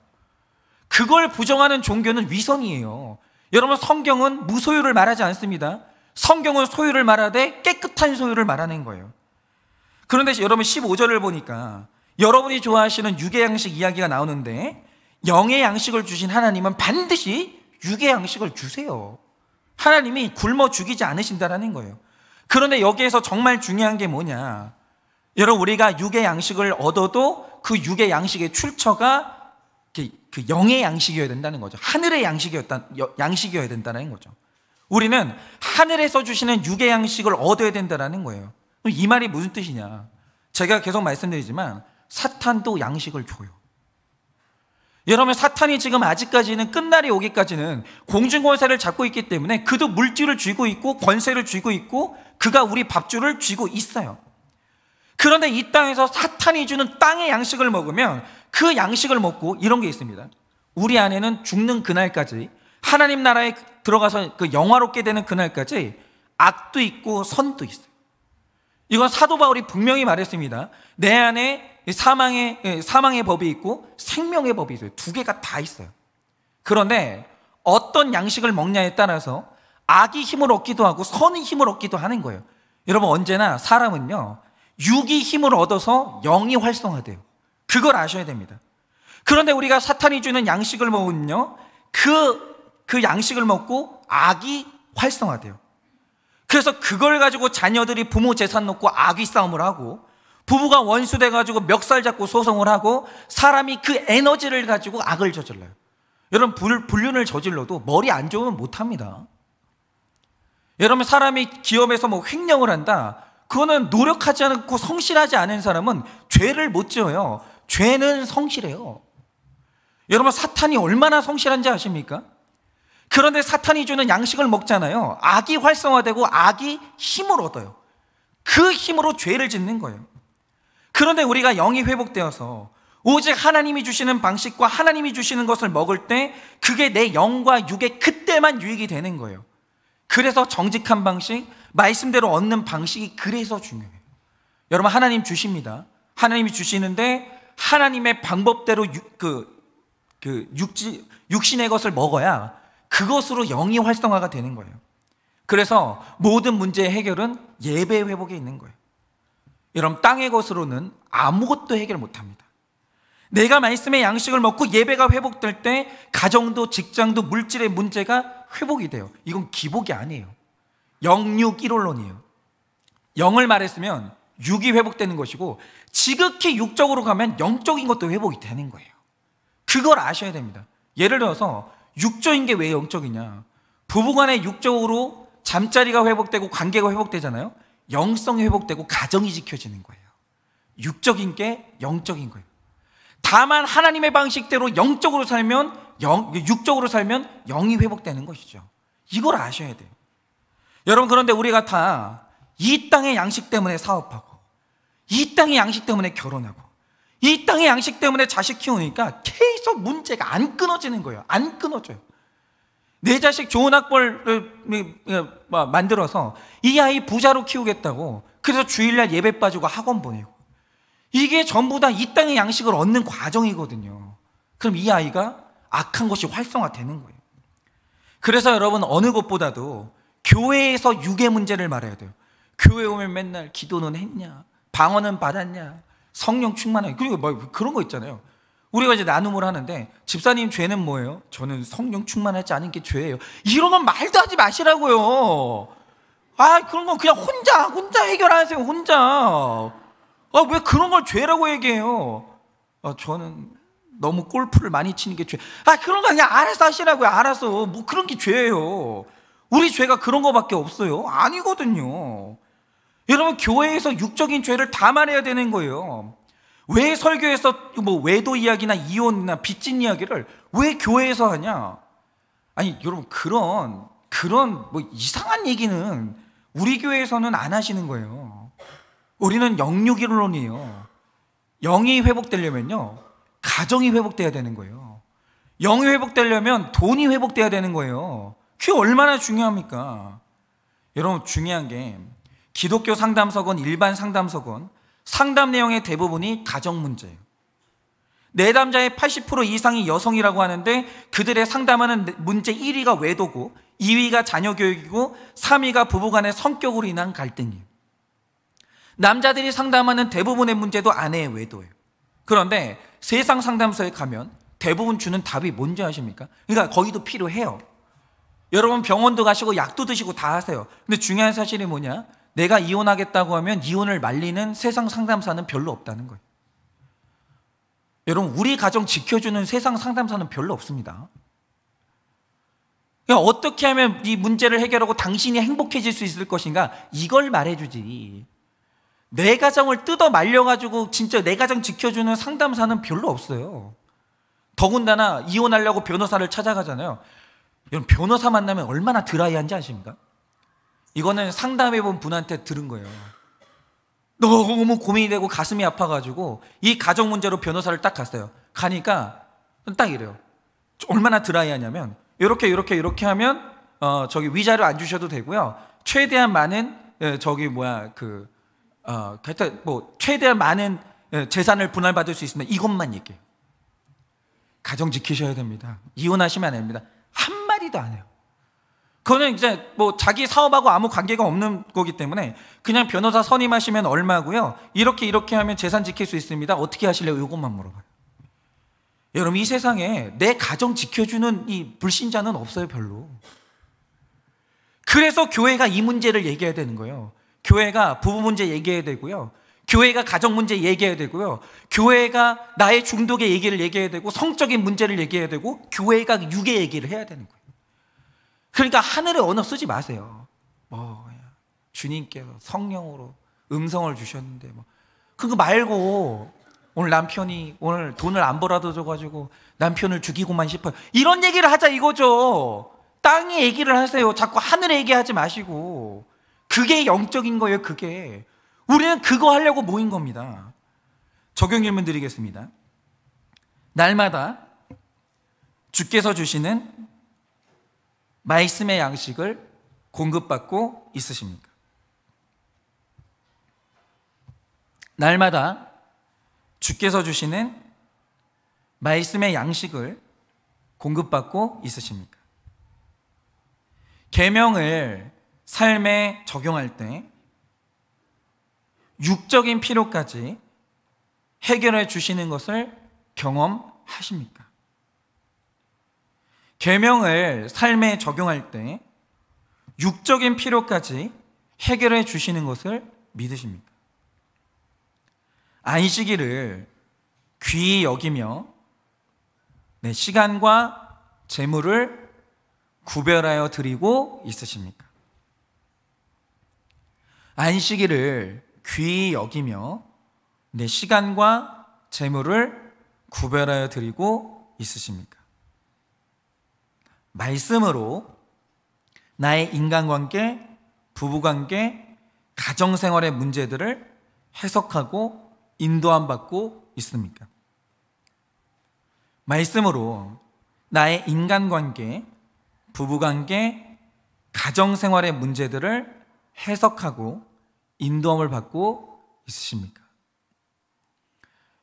Speaker 1: 그걸 부정하는 종교는 위선이에요. 여러분, 성경은 무소유를 말하지 않습니다. 성경은 소유를 말하되 깨끗한 소유를 말하는 거예요. 그런데 여러분 15절을 보니까 여러분이 좋아하시는 육의 양식 이야기가 나오는데, 영의 양식을 주신 하나님은 반드시 육의 양식을 주세요. 하나님이 굶어 죽이지 않으신다라는 거예요. 그런데 여기에서 정말 중요한 게 뭐냐, 여러분, 우리가 육의 양식을 얻어도 그 육의 양식의 출처가 그 영의 양식이어야 된다는 거죠. 하늘의 양식이어야 된다는 거죠. 우리는 하늘에서 주시는 육의 양식을 얻어야 된다는 거예요. 이 말이 무슨 뜻이냐, 제가 계속 말씀드리지만 사탄도 양식을 줘요. 여러분, 사탄이 지금 아직까지는 끝날이 오기까지는 공중권세를 잡고 있기 때문에 그도 물질을 쥐고 있고 권세를 쥐고 있고 그가 우리 밥줄을 쥐고 있어요. 그런데 이 땅에서 사탄이 주는 땅의 양식을 먹으면 그 양식을 먹고 이런 게 있습니다. 우리 안에는 죽는 그날까지, 하나님 나라에 들어가서 그 영화롭게 되는 그날까지 악도 있고 선도 있어요. 이건 사도 바울이 분명히 말했습니다. 내 안에 사망의 법이 있고 생명의 법이 있어요. 두 개가 다 있어요. 그런데 어떤 양식을 먹냐에 따라서 악이 힘을 얻기도 하고 선이 힘을 얻기도 하는 거예요. 여러분, 언제나 사람은요 육이 힘을 얻어서 영이 활성화돼요. 그걸 아셔야 됩니다. 그런데 우리가 사탄이 주는 양식을 먹으면요 그 양식을 먹고 악이 활성화돼요. 그래서 그걸 가지고 자녀들이 부모 재산 놓고 악의 싸움을 하고, 부부가 원수돼 가지고 멱살 잡고 소송을 하고, 사람이 그 에너지를 가지고 악을 저질러요. 여러분, 불륜을 저질러도 머리 안 좋으면 못합니다. 여러분, 사람이 기업에서 뭐 횡령을 한다, 그거는 노력하지 않고 성실하지 않은 사람은 죄를 못 지어요. 죄는 성실해요. 여러분, 사탄이 얼마나 성실한지 아십니까? 그런데 사탄이 주는 양식을 먹잖아요. 악이 활성화되고 악이 힘을 얻어요. 그 힘으로 죄를 짓는 거예요. 그런데 우리가 영이 회복되어서 오직 하나님이 주시는 방식과 하나님이 주시는 것을 먹을 때 그게 내 영과 육에 그때만 유익이 되는 거예요. 그래서 정직한 방식, 말씀대로 얻는 방식이 그래서 중요해요. 여러분, 하나님 주십니다. 하나님이 주시는데 하나님의 방법대로 육신의 것을 먹어야 그것으로 영이 활성화가 되는 거예요. 그래서 모든 문제의 해결은 예배 회복에 있는 거예요. 여러분, 땅의 것으로는 아무것도 해결 못합니다. 내가 말씀의 양식을 먹고 예배가 회복될 때 가정도 직장도 물질의 문제가 회복이 돼요. 이건 기복이 아니에요. 영육 일원론이에요. 영을 말했으면 육이 회복되는 것이고, 지극히 육적으로 가면 영적인 것도 회복이 되는 거예요. 그걸 아셔야 됩니다. 예를 들어서 육적인 게 왜 영적이냐, 부부간에 육적으로 잠자리가 회복되고 관계가 회복되잖아요. 영성이 회복되고 가정이 지켜지는 거예요. 육적인 게 영적인 거예요. 다만 하나님의 방식대로 영적으로 살면 육적으로 살면 영이 회복되는 것이죠. 이걸 아셔야 돼요. 여러분, 그런데 우리가 다 이 땅의 양식 때문에 사업하고, 이 땅의 양식 때문에 결혼하고, 이 땅의 양식 때문에 자식 키우니까 계속 문제가 안 끊어지는 거예요. 안 끊어져요. 내 자식 좋은 학벌을 만들어서 이 아이 부자로 키우겠다고, 그래서 주일날 예배 빠지고 학원 보내고, 이게 전부 다 이 땅의 양식을 얻는 과정이거든요. 그럼 이 아이가 악한 것이 활성화되는 거예요. 그래서 여러분, 어느 것보다도 교회에서 육의 문제를 말해야 돼요. 교회 오면 맨날 기도는 했냐, 방언은 받았냐, 성령 충만하냐, 그리고 뭐 그런 거 있잖아요. 우리가 이제 나눔을 하는데, 집사님 죄는 뭐예요? 저는 성령 충만하지 않은 게 죄예요. 이런 건 말도 하지 마시라고요. 그런 건 그냥 혼자 해결하세요. 혼자. 왜 그런 걸 죄라고 얘기해요? 저는 너무 골프를 많이 치는 게 죄. 그런 거 그냥 알아서 하시라고요. 알아서. 뭐 그런 게 죄예요. 우리 죄가 그런 거밖에 없어요? 아니거든요. 여러분, 교회에서 육적인 죄를 다 말해야 되는 거예요. 왜 설교에서 뭐 외도 이야기나 이혼이나 빚진 이야기를 왜 교회에서 하냐? 아니, 여러분, 그런 뭐 이상한 얘기는 우리 교회에서는 안 하시는 거예요. 우리는 영육이론이에요. 영이 회복되려면요, 가정이 회복돼야 되는 거예요. 영이 회복되려면 돈이 회복돼야 되는 거예요. 그게 얼마나 중요합니까? 여러분, 중요한 게 기독교 상담서건 일반 상담서건 상담 내용의 대부분이 가정 문제예요. 내담자의 80% 이상이 여성이라고 하는데, 그들의 상담하는 문제 1위가 외도고, 2위가 자녀 교육이고, 3위가 부부간의 성격으로 인한 갈등이에요. 남자들이 상담하는 대부분의 문제도 아내의 외도예요. 그런데 세상 상담소에 가면 대부분 주는 답이 뭔지 아십니까? 그러니까 거기도 필요해요. 여러분, 병원도 가시고 약도 드시고 다 하세요. 근데 중요한 사실이 뭐냐? 내가 이혼하겠다고 하면 이혼을 말리는 세상 상담사는 별로 없다는 거예요. 여러분, 우리 가정 지켜주는 세상 상담사는 별로 없습니다. 그러니까 어떻게 하면 이 문제를 해결하고 당신이 행복해질 수 있을 것인가, 이걸 말해주지. 내 가정을 뜯어 말려가지고 진짜 내 가정 지켜주는 상담사는 별로 없어요. 더군다나 이혼하려고 변호사를 찾아가잖아요. 여러분, 변호사 만나면 얼마나 드라이한지 아십니까? 이거는 상담해본 분한테 들은 거예요. 너무 고민이 되고 가슴이 아파가지고 이 가정 문제로 변호사를 딱 갔어요. 가니까 딱 이래요. 얼마나 드라이하냐면, 이렇게 하면 저기 위자료 안 주셔도 되고요, 최대한 많은 최대한 많은 재산을 분할받을 수 있습니다. 이것만 얘기해요. 가정 지키셔야 됩니다. 이혼하시면 안 됩니다. 한마디도 안 해요. 그거는 이제 뭐 자기 사업하고 아무 관계가 없는 거기 때문에 그냥 변호사 선임하시면 얼마고요, 이렇게 하면 재산 지킬 수 있습니다. 어떻게 하실래요? 이것만 물어봐요. 여러분, 이 세상에 내 가정 지켜주는 이 불신자는 없어요, 별로. 그래서 교회가 이 문제를 얘기해야 되는 거예요. 교회가 부부 문제 얘기해야 되고요, 교회가 가정 문제 얘기해야 되고요, 교회가 나의 중독의 얘기를 얘기해야 되고, 성적인 문제를 얘기해야 되고, 교회가 육의 얘기를 해야 되는 거예요. 그러니까 하늘의 언어 쓰지 마세요. 주님께서 성령으로 음성을 주셨는데 그거 말고, 오늘 남편이 오늘 돈을 안 벌어줘가지고 남편을 죽이고만 싶어요, 이런 얘기를 하자 이거죠. 땅의 얘기를 하세요. 자꾸 하늘의 얘기하지 마시고. 그게 영적인 거예요. 그게 우리는 그거 하려고 모인 겁니다. 적용 질문 드리겠습니다. 날마다 주께서 주시는 말씀의 양식을 공급받고 있으십니까? 날마다 주께서 주시는 말씀의 양식을 공급받고 있으십니까? 계명을 삶에 적용할 때 육적인 필요까지 해결해 주시는 것을 경험하십니까? 계명을 삶에 적용할 때 육적인 필요까지 해결해 주시는 것을 믿으십니까? 안식일을 귀히 여기며 내 시간과 재물을 구별하여 드리고 있으십니까? 안식일을 귀히 여기며 내 시간과 재물을 구별하여 드리고 있으십니까? 말씀으로 나의 인간관계, 부부관계, 가정생활의 문제들을 해석하고 인도함 받고 있습니까? 말씀으로 나의 인간관계, 부부관계, 가정생활의 문제들을 해석하고 인도함을 받고 있으십니까?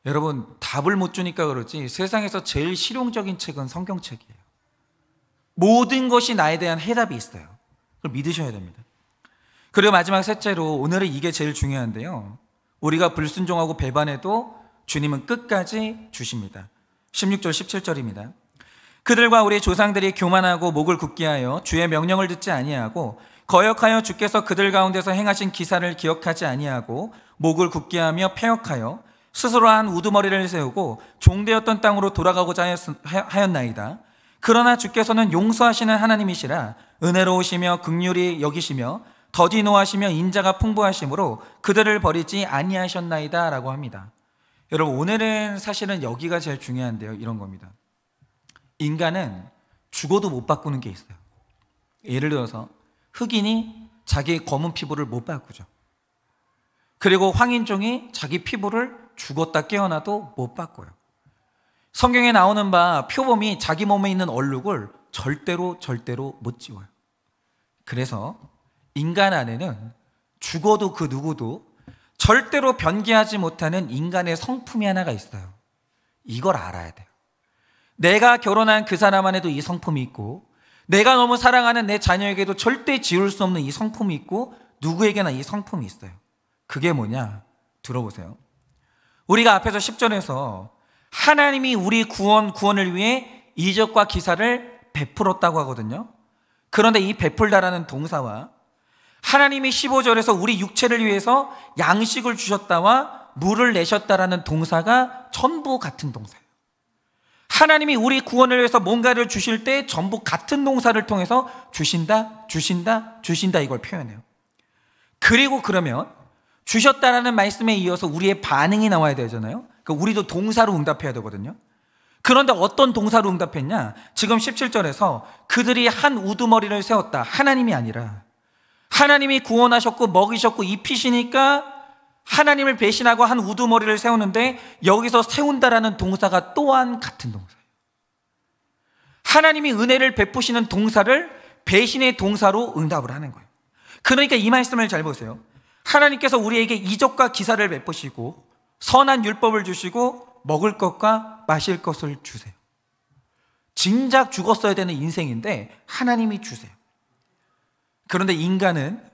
Speaker 1: 여러분, 답을 못 주니까 그렇지 세상에서 제일 실용적인 책은 성경책이에요. 모든 것이 나에 대한 해답이 있어요. 그걸 믿으셔야 됩니다. 그리고 마지막 셋째로, 오늘은 이게 제일 중요한데요, 우리가 불순종하고 배반해도 주님은 끝까지 주십니다. 16절 17절입니다. 그들과 우리 조상들이 교만하고 목을 굳게 하여 주의 명령을 듣지 아니하고 거역하여 주께서 그들 가운데서 행하신 기사를 기억하지 아니하고 목을 굳게 하며 패역하여 스스로 한 우두머리를 세우고 종되었던 땅으로 돌아가고자 하였나이다. 그러나 주께서는 용서하시는 하나님이시라 은혜로우시며 긍휼히 여기시며 더디 노하시며 인자가 풍부하심으로 그들을 버리지 아니하셨나이다 라고 합니다. 여러분, 오늘은 사실은 여기가 제일 중요한데요, 이런 겁니다. 인간은 죽어도 못 바꾸는 게 있어요. 예를 들어서 흑인이 자기의 검은 피부를 못 바꾸죠. 그리고 황인종이 자기 피부를 죽었다 깨어나도 못 바꿔요. 성경에 나오는 바 표범이 자기 몸에 있는 얼룩을 절대로 못 지워요. 그래서 인간 안에는 죽어도 그 누구도 절대로 변개하지 못하는 인간의 성품이 하나가 있어요. 이걸 알아야 돼요. 내가 결혼한 그 사람 안에도 이 성품이 있고, 내가 너무 사랑하는 내 자녀에게도 절대 지울 수 없는 이 성품이 있고, 누구에게나 이 성품이 있어요. 그게 뭐냐? 들어보세요. 우리가 앞에서 10절에서 하나님이 우리 구원을 위해 이적과 기사를 베풀었다고 하거든요. 그런데 이 베풀다라는 동사와 하나님이 15절에서 우리 육체를 위해서 양식을 주셨다와 물을 내셨다라는 동사가 전부 같은 동사예요. 하나님이 우리 구원을 위해서 뭔가를 주실 때 전부 같은 동사를 통해서 주신다 이걸 표현해요. 그리고 그러면 주셨다라는 말씀에 이어서 우리의 반응이 나와야 되잖아요. 그러니까 우리도 동사로 응답해야 되거든요. 그런데 어떤 동사로 응답했냐? 지금 17절에서 그들이 한 우두머리를 세웠다. 하나님이 아니라 하나님이 구원하셨고 먹이셨고 입히시니까 하나님을 배신하고 한 우두머리를 세우는데, 여기서 세운다라는 동사가 또한 같은 동사예요. 하나님이 은혜를 베푸시는 동사를 배신의 동사로 응답을 하는 거예요. 그러니까 이 말씀을 잘 보세요. 하나님께서 우리에게 이적과 기사를 베푸시고 선한 율법을 주시고 먹을 것과 마실 것을 주세요. 진작 죽었어야 되는 인생인데 하나님이 주세요. 그런데 인간은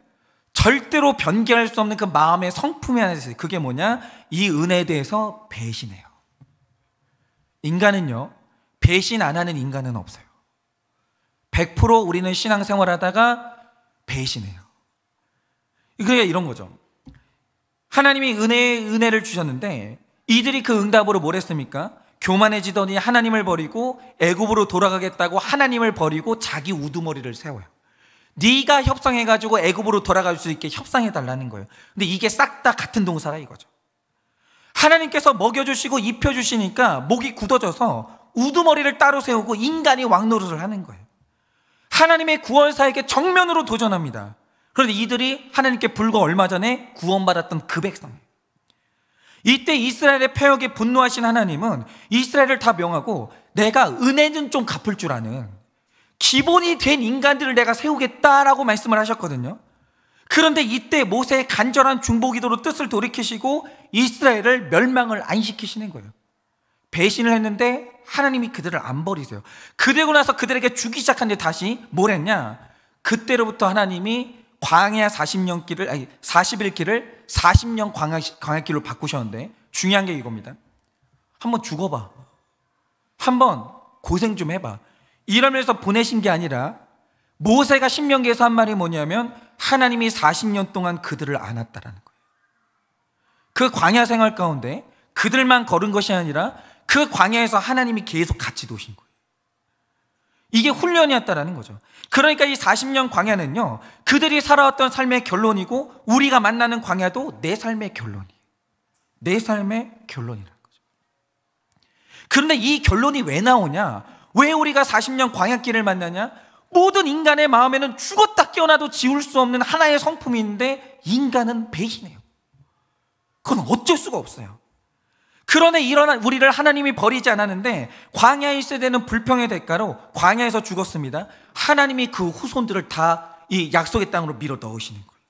Speaker 1: 절대로 변개할 수 없는 그 마음의 성품이 하나 있어요. 그게 뭐냐? 이 은혜에 대해서 배신해요. 인간은요, 배신 안 하는 인간은 없어요. 100% 우리는 신앙생활 하다가 배신해요. 그게 이런 거죠. 하나님이 은혜를 주셨는데 이들이 그 응답으로 뭘 했습니까? 교만해지더니 하나님을 버리고 애굽으로 돌아가겠다고 하나님을 버리고 자기 우두머리를 세워요. 네가 협상해가지고 애굽으로 돌아갈 수 있게 협상해달라는 거예요. 근데 이게 싹 다 같은 동사라 이거죠. 하나님께서 먹여주시고 입혀주시니까 목이 굳어져서 우두머리를 따로 세우고 인간이 왕노릇을 하는 거예요. 하나님의 구원사에게 정면으로 도전합니다. 그런데 이들이 하나님께 불과 얼마 전에 구원받았던 그 백성이에요. 이때 이스라엘의 패역에 분노하신 하나님은 이스라엘을 다 명하고 내가 은혜는 좀 갚을 줄 아는 기본이 된 인간들을 내가 세우겠다라고 말씀을 하셨거든요. 그런데 이때 모세의 간절한 중보기도로 뜻을 돌이키시고 이스라엘을 멸망을 안 시키시는 거예요. 배신을 했는데 하나님이 그들을 안 버리세요. 그러고 나서 그들에게 주기 시작하는데 다시 뭘 했냐? 그때로부터 하나님이 광야 40일길을 40년 광야길로 바꾸셨는데, 중요한 게 이겁니다. 한번 죽어봐. 한번 고생 좀 해봐. 이러면서 보내신 게 아니라 모세가 신명기에서 한 말이 뭐냐면 하나님이 40년 동안 그들을 안았다라는 거예요. 그 광야 생활 가운데 그들만 걸은 것이 아니라 그 광야에서 하나님이 계속 같이 도신 거예요. 이게 훈련이었다라는 거죠. 그러니까 이 40년 광야는요, 그들이 살아왔던 삶의 결론이고 우리가 만나는 광야도 내 삶의 결론이에요. 내 삶의 결론이라는 거죠. 그런데 이 결론이 왜 나오냐? 왜 우리가 40년 광야길을 만나냐? 모든 인간의 마음에는 죽었다 깨어나도 지울 수 없는 하나의 성품이 있는데 인간은 배신해요. 그건 어쩔 수가 없어요. 그러나 일어난 우리를 하나님이 버리지 않았는데 광야에 있어야 되는 불평의 대가로 광야에서 죽었습니다. 하나님이 그 후손들을 다 이 약속의 땅으로 밀어 넣으시는 거예요.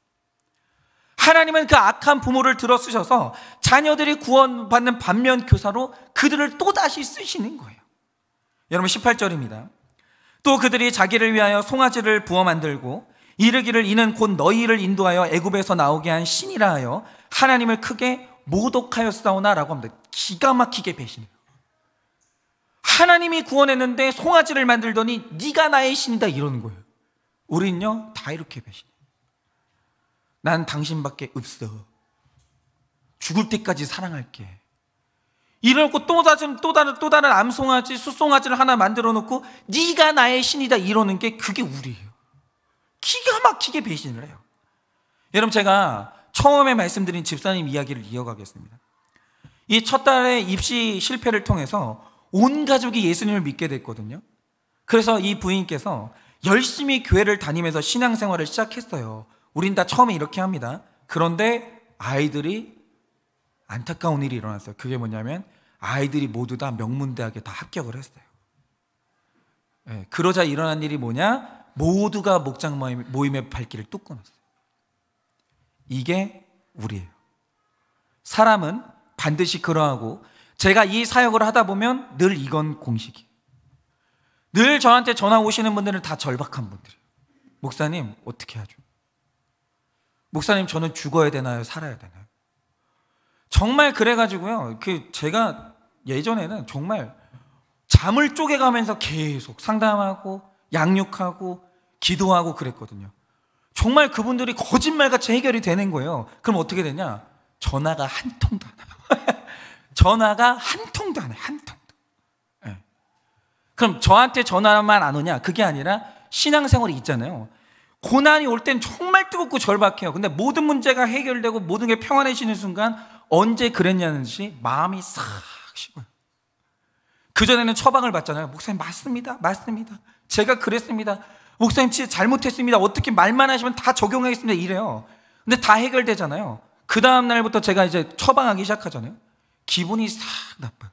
Speaker 1: 하나님은 그 악한 부모를 들어 쓰셔서 자녀들이 구원받는 반면 교사로 그들을 또다시 쓰시는 거예요. 여러분 18절입니다. 또 그들이 자기를 위하여 송아지를 부어 만들고 이르기를 이는 곧 너희를 인도하여 애굽에서 나오게 한 신이라 하여 하나님을 크게 모독하였사오나라고 합니다. 기가 막히게 배신해요. 하나님이 구원했는데 송아지를 만들더니 네가 나의 신이다 이러는 거예요. 우린요 다 이렇게 배신해요. 난 당신밖에 없어. 죽을 때까지 사랑할게. 이러고 또 다른 암송아지, 숫송아지를 하나 만들어 놓고 네가 나의 신이다 이러는 게 그게 우리예요. 기가 막히게 배신을 해요. 여러분 제가 처음에 말씀드린 집사님 이야기를 이어가겠습니다. 이 첫 달의 입시 실패를 통해서 온 가족이 예수님을 믿게 됐거든요. 그래서 이 부인께서 열심히 교회를 다니면서 신앙생활을 시작했어요. 우린 다 처음에 이렇게 합니다. 그런데 아이들이 안타까운 일이 일어났어요. 그게 뭐냐면 아이들이 모두 다 명문대학에 다 합격을 했어요. 네, 그러자 일어난 일이 뭐냐? 모두가 목장 모임의 발길을 뚝 끊었어요. 이게 우리예요. 사람은 반드시 그러하고 제가 이 사역을 하다 보면 늘 이건 공식이에요. 늘 저한테 전화 오시는 분들은 다 절박한 분들이에요. 목사님 어떻게 하죠? 목사님 저는 죽어야 되나요? 살아야 되나요? 정말 그래가지고요 제가 예전에는 정말 잠을 쪼개가면서 계속 상담하고 양육하고 기도하고 그랬거든요. 정말 그분들이 거짓말같이 해결이 되는 거예요. 그럼 어떻게 되냐? 전화가 한 통도 안 와요. 전화가 한 통도 안 와요. 한 통도. 네. 그럼 저한테 전화만 안 오냐? 그게 아니라 신앙생활이 있잖아요. 고난이 올 땐 정말 뜨겁고 절박해요. 근데 모든 문제가 해결되고 모든 게 평안해지는 순간 언제 그랬냐는 듯이 마음이 싹 식어요. 그전에는 처방을 받잖아요. 목사님 맞습니다. 맞습니다. 제가 그랬습니다. 목사님 진짜 잘못했습니다. 어떻게 말만 하시면 다 적용하겠습니다. 이래요. 근데 다 해결되잖아요. 그 다음 날부터 제가 이제 처방하기 시작하잖아요. 기분이 싹 나빠요.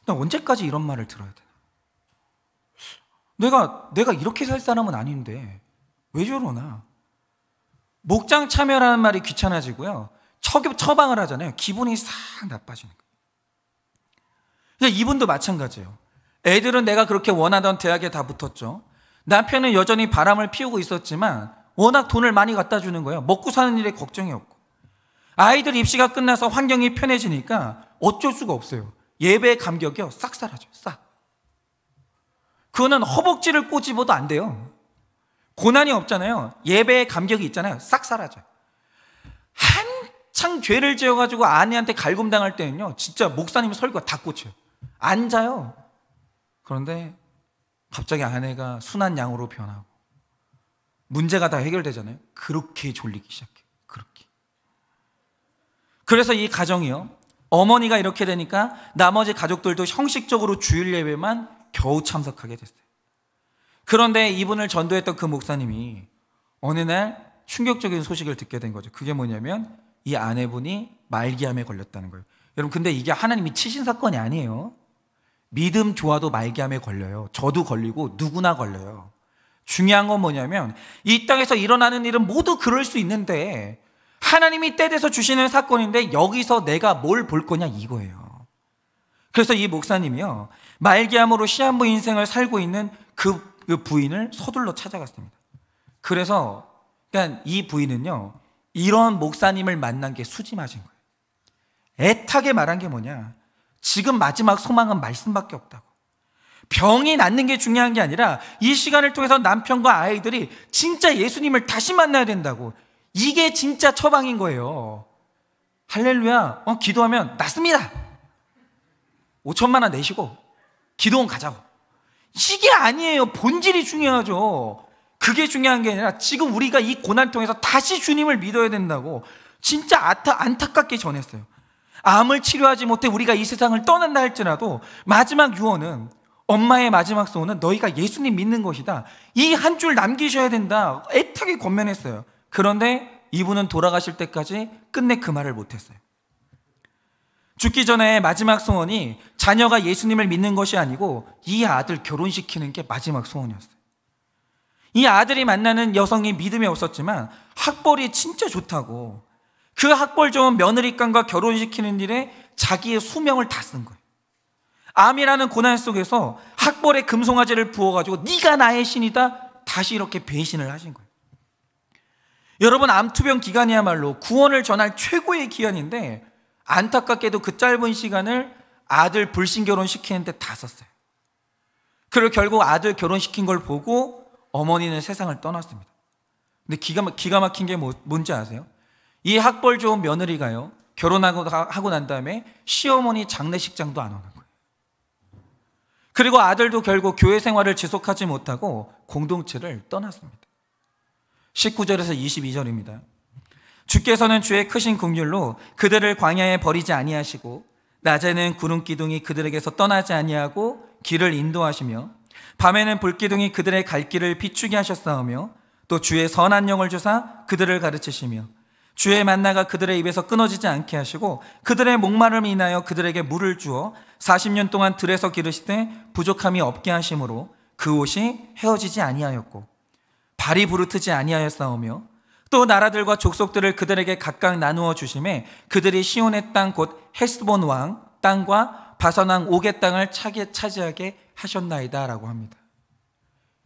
Speaker 1: 나 언제까지 이런 말을 들어야 되나? 내가 이렇게 살 사람은 아닌데 왜 저러나? 목장 참여라는 말이 귀찮아지고요. 처방을 하잖아요. 기분이 싹 나빠지는 거예요. 그러니까 이분도 마찬가지예요. 애들은 내가 그렇게 원하던 대학에 다 붙었죠. 남편은 여전히 바람을 피우고 있었지만 워낙 돈을 많이 갖다 주는 거예요. 먹고 사는 일에 걱정이 없고. 아이들 입시가 끝나서 환경이 편해지니까 어쩔 수가 없어요. 예배 감격이요 싹 사라져요. 싹. 그거는 허벅지를 꼬집어도 안 돼요. 고난이 없잖아요. 예배의 감격이 있잖아요. 싹 사라져요. 한창 죄를 지어가지고 아내한테 갈굼당할 때는요 진짜 목사님 설교가 다 꽂혀요. 앉아요. 그런데 갑자기 아내가 순한 양으로 변하고 문제가 다 해결되잖아요. 그렇게 졸리기 시작해요. 그렇게. 그래서 이 가정이요 어머니가 이렇게 되니까 나머지 가족들도 형식적으로 주일 예배만 겨우 참석하게 됐어요. 그런데 이분을 전도했던 그 목사님이 어느 날 충격적인 소식을 듣게 된 거죠. 그게 뭐냐면 이 아내분이 말기암에 걸렸다는 거예요. 여러분 근데 이게 하나님이 치신 사건이 아니에요. 믿음 좋아도 말기암에 걸려요. 저도 걸리고 누구나 걸려요. 중요한 건 뭐냐면 이 땅에서 일어나는 일은 모두 그럴 수 있는데 하나님이 때돼서 주시는 사건인데 여기서 내가 뭘 볼 거냐 이거예요. 그래서 이 목사님이요 말기암으로 시한부 인생을 살고 있는 그 부인을 서둘러 찾아갔습니다. 그래서 그러니까 이 부인은요 이런 목사님을 만난 게 수지 맞은 거예요. 애타게 말한 게 뭐냐? 지금 마지막 소망은 말씀밖에 없다고. 병이 낫는 게 중요한 게 아니라 이 시간을 통해서 남편과 아이들이 진짜 예수님을 다시 만나야 된다고. 이게 진짜 처방인 거예요. 할렐루야. 기도하면 낫습니다. 5천만 원 내시고 기도원 가자고. 이게 아니에요. 본질이 중요하죠. 그게 중요한 게 아니라 지금 우리가 이 고난을 통해서 다시 주님을 믿어야 된다고 진짜 안타깝게 전했어요. 암을 치료하지 못해 우리가 이 세상을 떠난다 할지라도 마지막 유언은, 엄마의 마지막 소원은 너희가 예수님 믿는 것이다, 이 한 줄 남기셔야 된다, 애타게 권면했어요. 그런데 이분은 돌아가실 때까지 끝내 그 말을 못했어요. 죽기 전에 마지막 소원이 자녀가 예수님을 믿는 것이 아니고 이 아들 결혼시키는 게 마지막 소원이었어요. 이 아들이 만나는 여성이 믿음이 없었지만 학벌이 진짜 좋다고 그 학벌 좋은 며느리감과 결혼시키는 일에 자기의 수명을 다 쓴 거예요. 암이라는 고난 속에서 학벌에 금송아지를 부어가지고 네가 나의 신이다, 다시 이렇게 배신을 하신 거예요. 여러분, 암투병 기간이야말로 구원을 전할 최고의 기간인데 안타깝게도 그 짧은 시간을 아들 불신 결혼시키는데 다 썼어요. 그리고 결국 아들 결혼시킨 걸 보고 어머니는 세상을 떠났습니다. 근데 기가 막힌 게 뭔지 아세요? 이 학벌 좋은 며느리가요, 결혼하고 난 다음에 시어머니 장례식장도 안 오는 거예요. 그리고 아들도 결국 교회 생활을 지속하지 못하고 공동체를 떠났습니다. 19절에서 22절입니다. 주께서는 주의 크신 긍휼로 그들을 광야에 버리지 아니하시고 낮에는 구름 기둥이 그들에게서 떠나지 아니하고 길을 인도하시며 밤에는 불기둥이 그들의 갈 길을 비추게 하셨사오며 또 주의 선한 영을 주사 그들을 가르치시며 주의 만나가 그들의 입에서 끊어지지 않게 하시고 그들의 목마름을 인하여 그들에게 물을 주어 40년 동안 들에서 기르시되 부족함이 없게 하심으로 그 옷이 헤어지지 아니하였고 발이 부르트지 아니하였사오며 또 나라들과 족속들을 그들에게 각각 나누어 주심에 그들이 시온의 땅 곧 헤스본 왕 땅과 바산 왕 옥의 땅을 차지하게 하셨나이다 라고 합니다.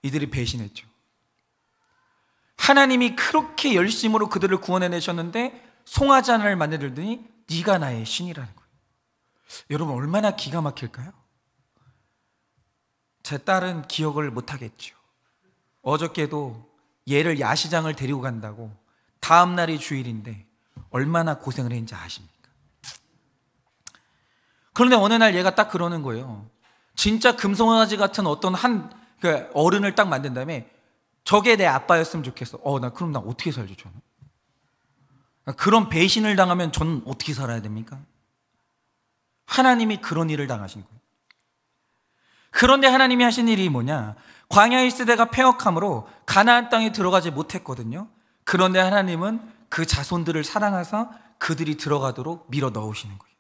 Speaker 1: 이들이 배신했죠. 하나님이 그렇게 열심으로 그들을 구원해내셨는데 송아지 하나를 만들더니 네가 나의 신이라는 거예요. 여러분, 얼마나 기가 막힐까요? 제 딸은 기억을 못하겠죠. 어저께도 얘를 야시장을 데리고 간다고 다음 날이 주일인데 얼마나 고생을 했는지 아십니까? 그런데 어느 날 얘가 딱 그러는 거예요. 진짜 금송아지 같은 어떤 그 어른을 딱 만든 다음에 저게 내 아빠였으면 좋겠어. 그럼 나 어떻게 살죠, 저는? 그런 배신을 당하면 저는 어떻게 살아야 됩니까? 하나님이 그런 일을 당하신 거예요. 그런데 하나님이 하신 일이 뭐냐? 광야의 시대가 패역함으로 가나안 땅에 들어가지 못했거든요. 그런데 하나님은 그 자손들을 사랑하사 그들이 들어가도록 밀어 넣으시는 거예요.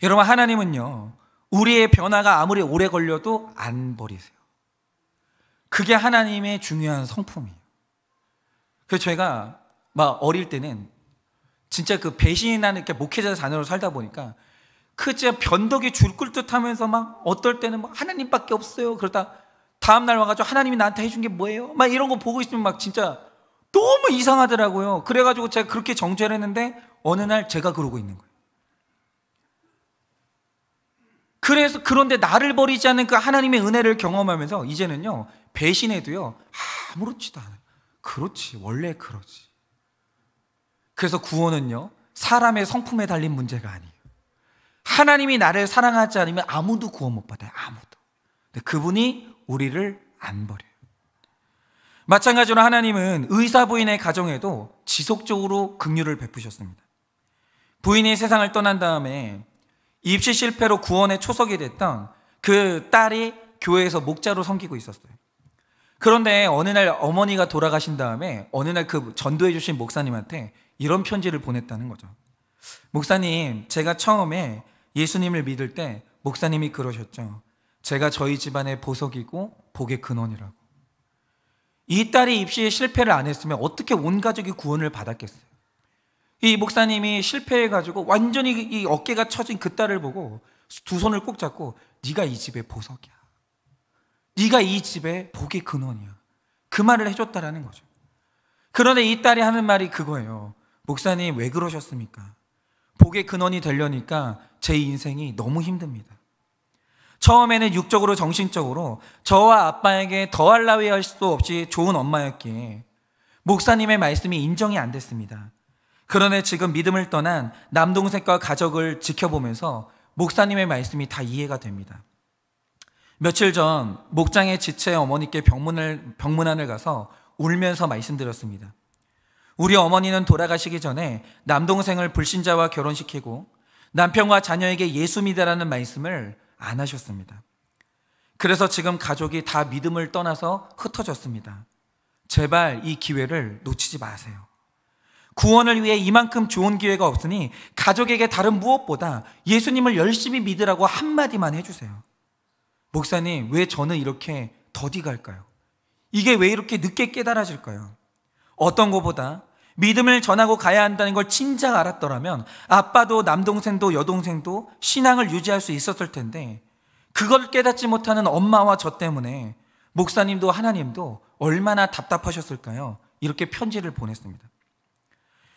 Speaker 1: 여러분, 하나님은요, 우리의 변화가 아무리 오래 걸려도 안 버리세요. 그게 하나님의 중요한 성품이에요. 그래서 제가 막 어릴 때는 진짜 그 배신이라는 게 목회자 자녀로 살다 보니까 그 진짜 변덕이 줄 끓듯 하면서 막 어떨 때는 막 하나님밖에 없어요. 그러다 다음날 와가지고 하나님이 나한테 해준 게 뭐예요? 막 이런 거 보고 있으면 막 진짜 너무 이상하더라고요. 그래가지고 제가 그렇게 정죄를 했는데 어느 날 제가 그러고 있는 거예요. 그런데 나를 버리지 않는 그 하나님의 은혜를 경험하면서 이제는요, 배신해도요 아무렇지도 않아요. 그렇지, 원래 그러지. 그래서 구원은요, 사람의 성품에 달린 문제가 아니에요. 하나님이 나를 사랑하지 않으면 아무도 구원 못 받아요. 아무도. 근데 그분이 우리를 안 버려요. 마찬가지로 하나님은 의사 부인의 가정에도 지속적으로 긍휼을 베푸셨습니다. 부인이 세상을 떠난 다음에 입시 실패로 구원에 초석이 됐던 그 딸이 교회에서 목자로 섬기고 있었어요. 그런데 어느 날 어머니가 돌아가신 다음에 어느 날 그 전도해 주신 목사님한테 이런 편지를 보냈다는 거죠. 목사님, 제가 처음에 예수님을 믿을 때 목사님이 그러셨죠. 제가 저희 집안의 보석이고 복의 근원이라고. 이 딸이 입시에 실패를 안 했으면 어떻게 온 가족이 구원을 받았겠어요? 이 목사님이 실패해가지고 완전히 이 어깨가 처진 그 딸을 보고 두 손을 꼭 잡고 네가 이 집의 보석이야, 네가 이 집의 복의 근원이야, 그 말을 해줬다라는 거죠. 그런데 이 딸이 하는 말이 그거예요. 목사님, 왜 그러셨습니까? 복의 근원이 되려니까 제 인생이 너무 힘듭니다. 처음에는 육적으로 정신적으로 저와 아빠에게 더할 나위 할 수도 없이 좋은 엄마였기에 목사님의 말씀이 인정이 안 됐습니다. 그런데 지금 믿음을 떠난 남동생과 가족을 지켜보면서 목사님의 말씀이 다 이해가 됩니다. 며칠 전 목장의 지체 어머니께 병문안을 가서 울면서 말씀드렸습니다. 우리 어머니는 돌아가시기 전에 남동생을 불신자와 결혼시키고 남편과 자녀에게 예수 믿으라는 말씀을 안 하셨습니다. 그래서 지금 가족이 다 믿음을 떠나서 흩어졌습니다. 제발 이 기회를 놓치지 마세요. 구원을 위해 이만큼 좋은 기회가 없으니 가족에게 다른 무엇보다 예수님을 열심히 믿으라고 한마디만 해주세요. 목사님, 왜 저는 이렇게 더디 갈까요? 이게 왜 이렇게 늦게 깨달아질까요? 어떤 것보다 믿음을 전하고 가야 한다는 걸 진작 알았더라면 아빠도 남동생도 여동생도 신앙을 유지할 수 있었을 텐데, 그걸 깨닫지 못하는 엄마와 저 때문에 목사님도 하나님도 얼마나 답답하셨을까요? 이렇게 편지를 보냈습니다.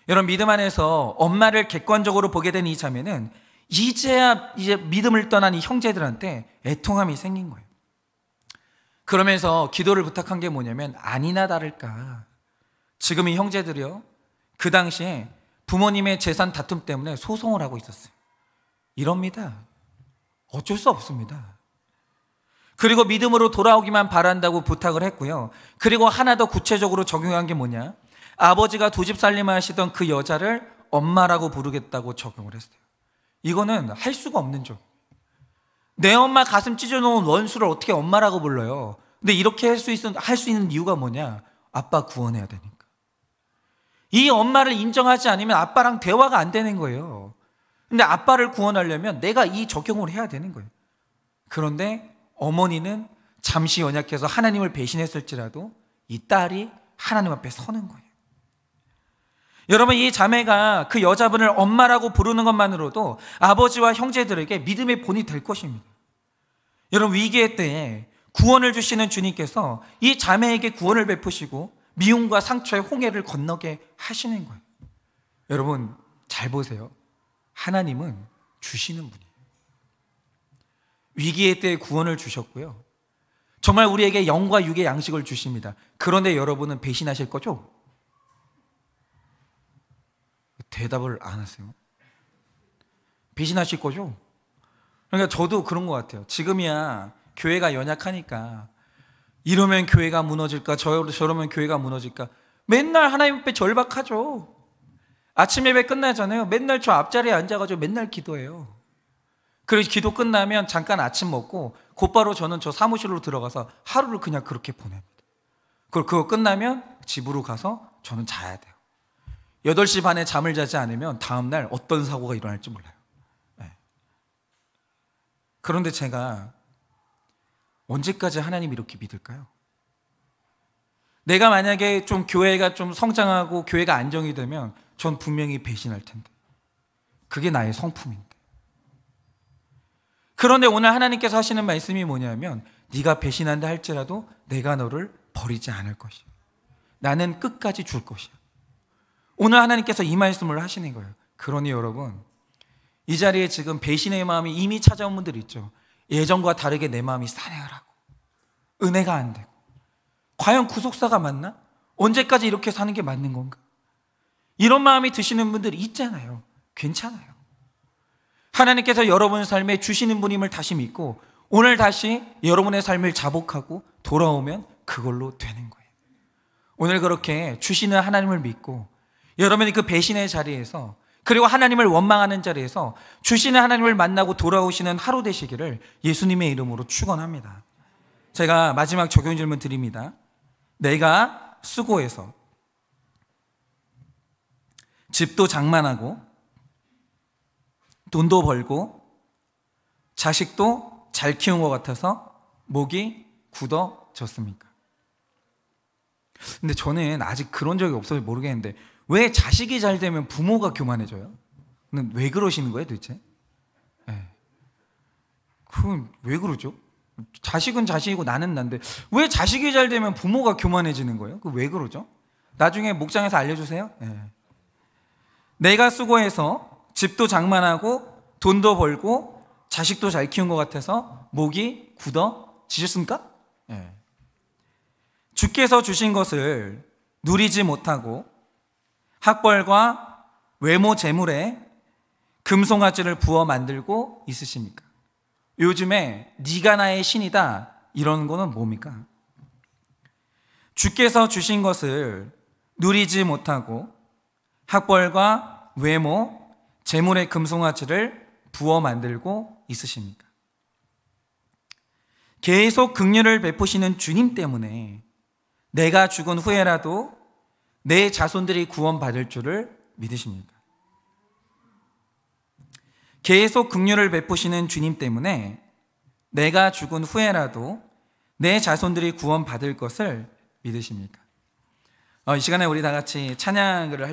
Speaker 1: 여러분, 믿음 안에서 엄마를 객관적으로 보게 된 이 자매는 이제야 믿음을 떠난 이 형제들한테 애통함이 생긴 거예요. 그러면서 기도를 부탁한 게 뭐냐면, 아니나 다를까 지금 이 형제들이요, 그 당시에 부모님의 재산 다툼 때문에 소송을 하고 있었어요. 이럽니다. 어쩔 수 없습니다. 그리고 믿음으로 돌아오기만 바란다고 부탁을 했고요. 그리고 하나 더 구체적으로 적용한 게 뭐냐, 아버지가 두 집 살림을 하시던 그 여자를 엄마라고 부르겠다고 적용을 했어요. 이거는 할 수가 없는 점. 내 엄마 가슴 찢어놓은 원수를 어떻게 엄마라고 불러요? 근데 이렇게 할 수 있는 이유가 뭐냐? 아빠 구원해야 되니까. 이 엄마를 인정하지 않으면 아빠랑 대화가 안 되는 거예요. 근데 아빠를 구원하려면 내가 이 적용을 해야 되는 거예요. 그런데 어머니는 잠시 연약해서 하나님을 배신했을지라도 이 딸이 하나님 앞에 서는 거예요. 여러분, 이 자매가 그 여자분을 엄마라고 부르는 것만으로도 아버지와 형제들에게 믿음의 본이 될 것입니다. 여러분, 위기의 때에 구원을 주시는 주님께서 이 자매에게 구원을 베푸시고 미움과 상처의 홍해를 건너게 하시는 거예요. 여러분, 잘 보세요. 하나님은 주시는 분이에요. 위기의 때에 구원을 주셨고요, 정말 우리에게 영과 육의 양식을 주십니다. 그런데 여러분은 배신하실 거죠? 대답을 안 하세요. 배신하실 거죠? 그러니까 저도 그런 것 같아요. 지금이야 교회가 연약하니까 이러면 교회가 무너질까, 저러면 교회가 무너질까, 맨날 하나님 앞에 절박하죠. 아침 예배 끝나잖아요. 맨날 저 앞자리에 앉아가지고 맨날 기도해요. 그래서 기도 끝나면 잠깐 아침 먹고 곧바로 저는 저 사무실로 들어가서 하루를 그냥 그렇게 보냅니다. 그거 끝나면 집으로 가서 저는 자야 돼요. 8시 반에 잠을 자지 않으면 다음날 어떤 사고가 일어날지 몰라요. 네. 그런데 제가 언제까지 하나님 이렇게 믿을까요? 내가 만약에 좀 교회가 좀 성장하고 교회가 안정이 되면 전 분명히 배신할 텐데, 그게 나의 성품인데. 그런데 오늘 하나님께서 하시는 말씀이 뭐냐면, 네가 배신한다 할지라도 내가 너를 버리지 않을 것이야. 나는 끝까지 줄 것이야. 오늘 하나님께서 이 말씀을 하시는 거예요. 그러니 여러분, 이 자리에 지금 배신의 마음이 이미 찾아온 분들 있죠. 예전과 다르게 내 마음이 싸늘하고 은혜가 안 되고, 과연 구속사가 맞나? 언제까지 이렇게 사는 게 맞는 건가? 이런 마음이 드시는 분들이 있잖아요. 괜찮아요. 하나님께서 여러분 삶에 주시는 분임을 다시 믿고 오늘 다시 여러분의 삶을 자복하고 돌아오면 그걸로 되는 거예요. 오늘 그렇게 주시는 하나님을 믿고 여러분이 그 배신의 자리에서, 그리고 하나님을 원망하는 자리에서 주시는 하나님을 만나고 돌아오시는 하루 되시기를 예수님의 이름으로 축원합니다. 제가 마지막 적용 질문 드립니다. 내가 수고해서 집도 장만하고 돈도 벌고 자식도 잘 키운 것 같아서 목이 굳어졌습니까? 근데 저는 아직 그런 적이 없어서 모르겠는데, 왜 자식이 잘 되면 부모가 교만해져요? 왜 그러시는 거예요 도대체? 네. 그건 왜 그러죠? 자식은 자식이고 나는 난데 왜 자식이 잘 되면 부모가 교만해지는 거예요? 그 왜 그러죠? 나중에 목장에서 알려주세요. 네. 내가 수고해서 집도 장만하고 돈도 벌고 자식도 잘 키운 것 같아서 목이 굳어지셨습니까? 네. 주께서 주신 것을 누리지 못하고 학벌과 외모 재물에 금송아지를 부어 만들고 있으십니까? 요즘에 네가 나의 신이다 이런 거는 뭡니까? 주께서 주신 것을 누리지 못하고 학벌과 외모, 재물의 금송아지를 부어 만들고 있으십니까? 계속 긍휼을 베푸시는 주님 때문에 내가 죽은 후에라도 내 자손들이 구원받을 줄을 믿으십니까? 계속 긍휼을 베푸시는 주님 때문에 내가 죽은 후에라도 내 자손들이 구원받을 것을 믿으십니까? 이 시간에 우리 다 같이 찬양을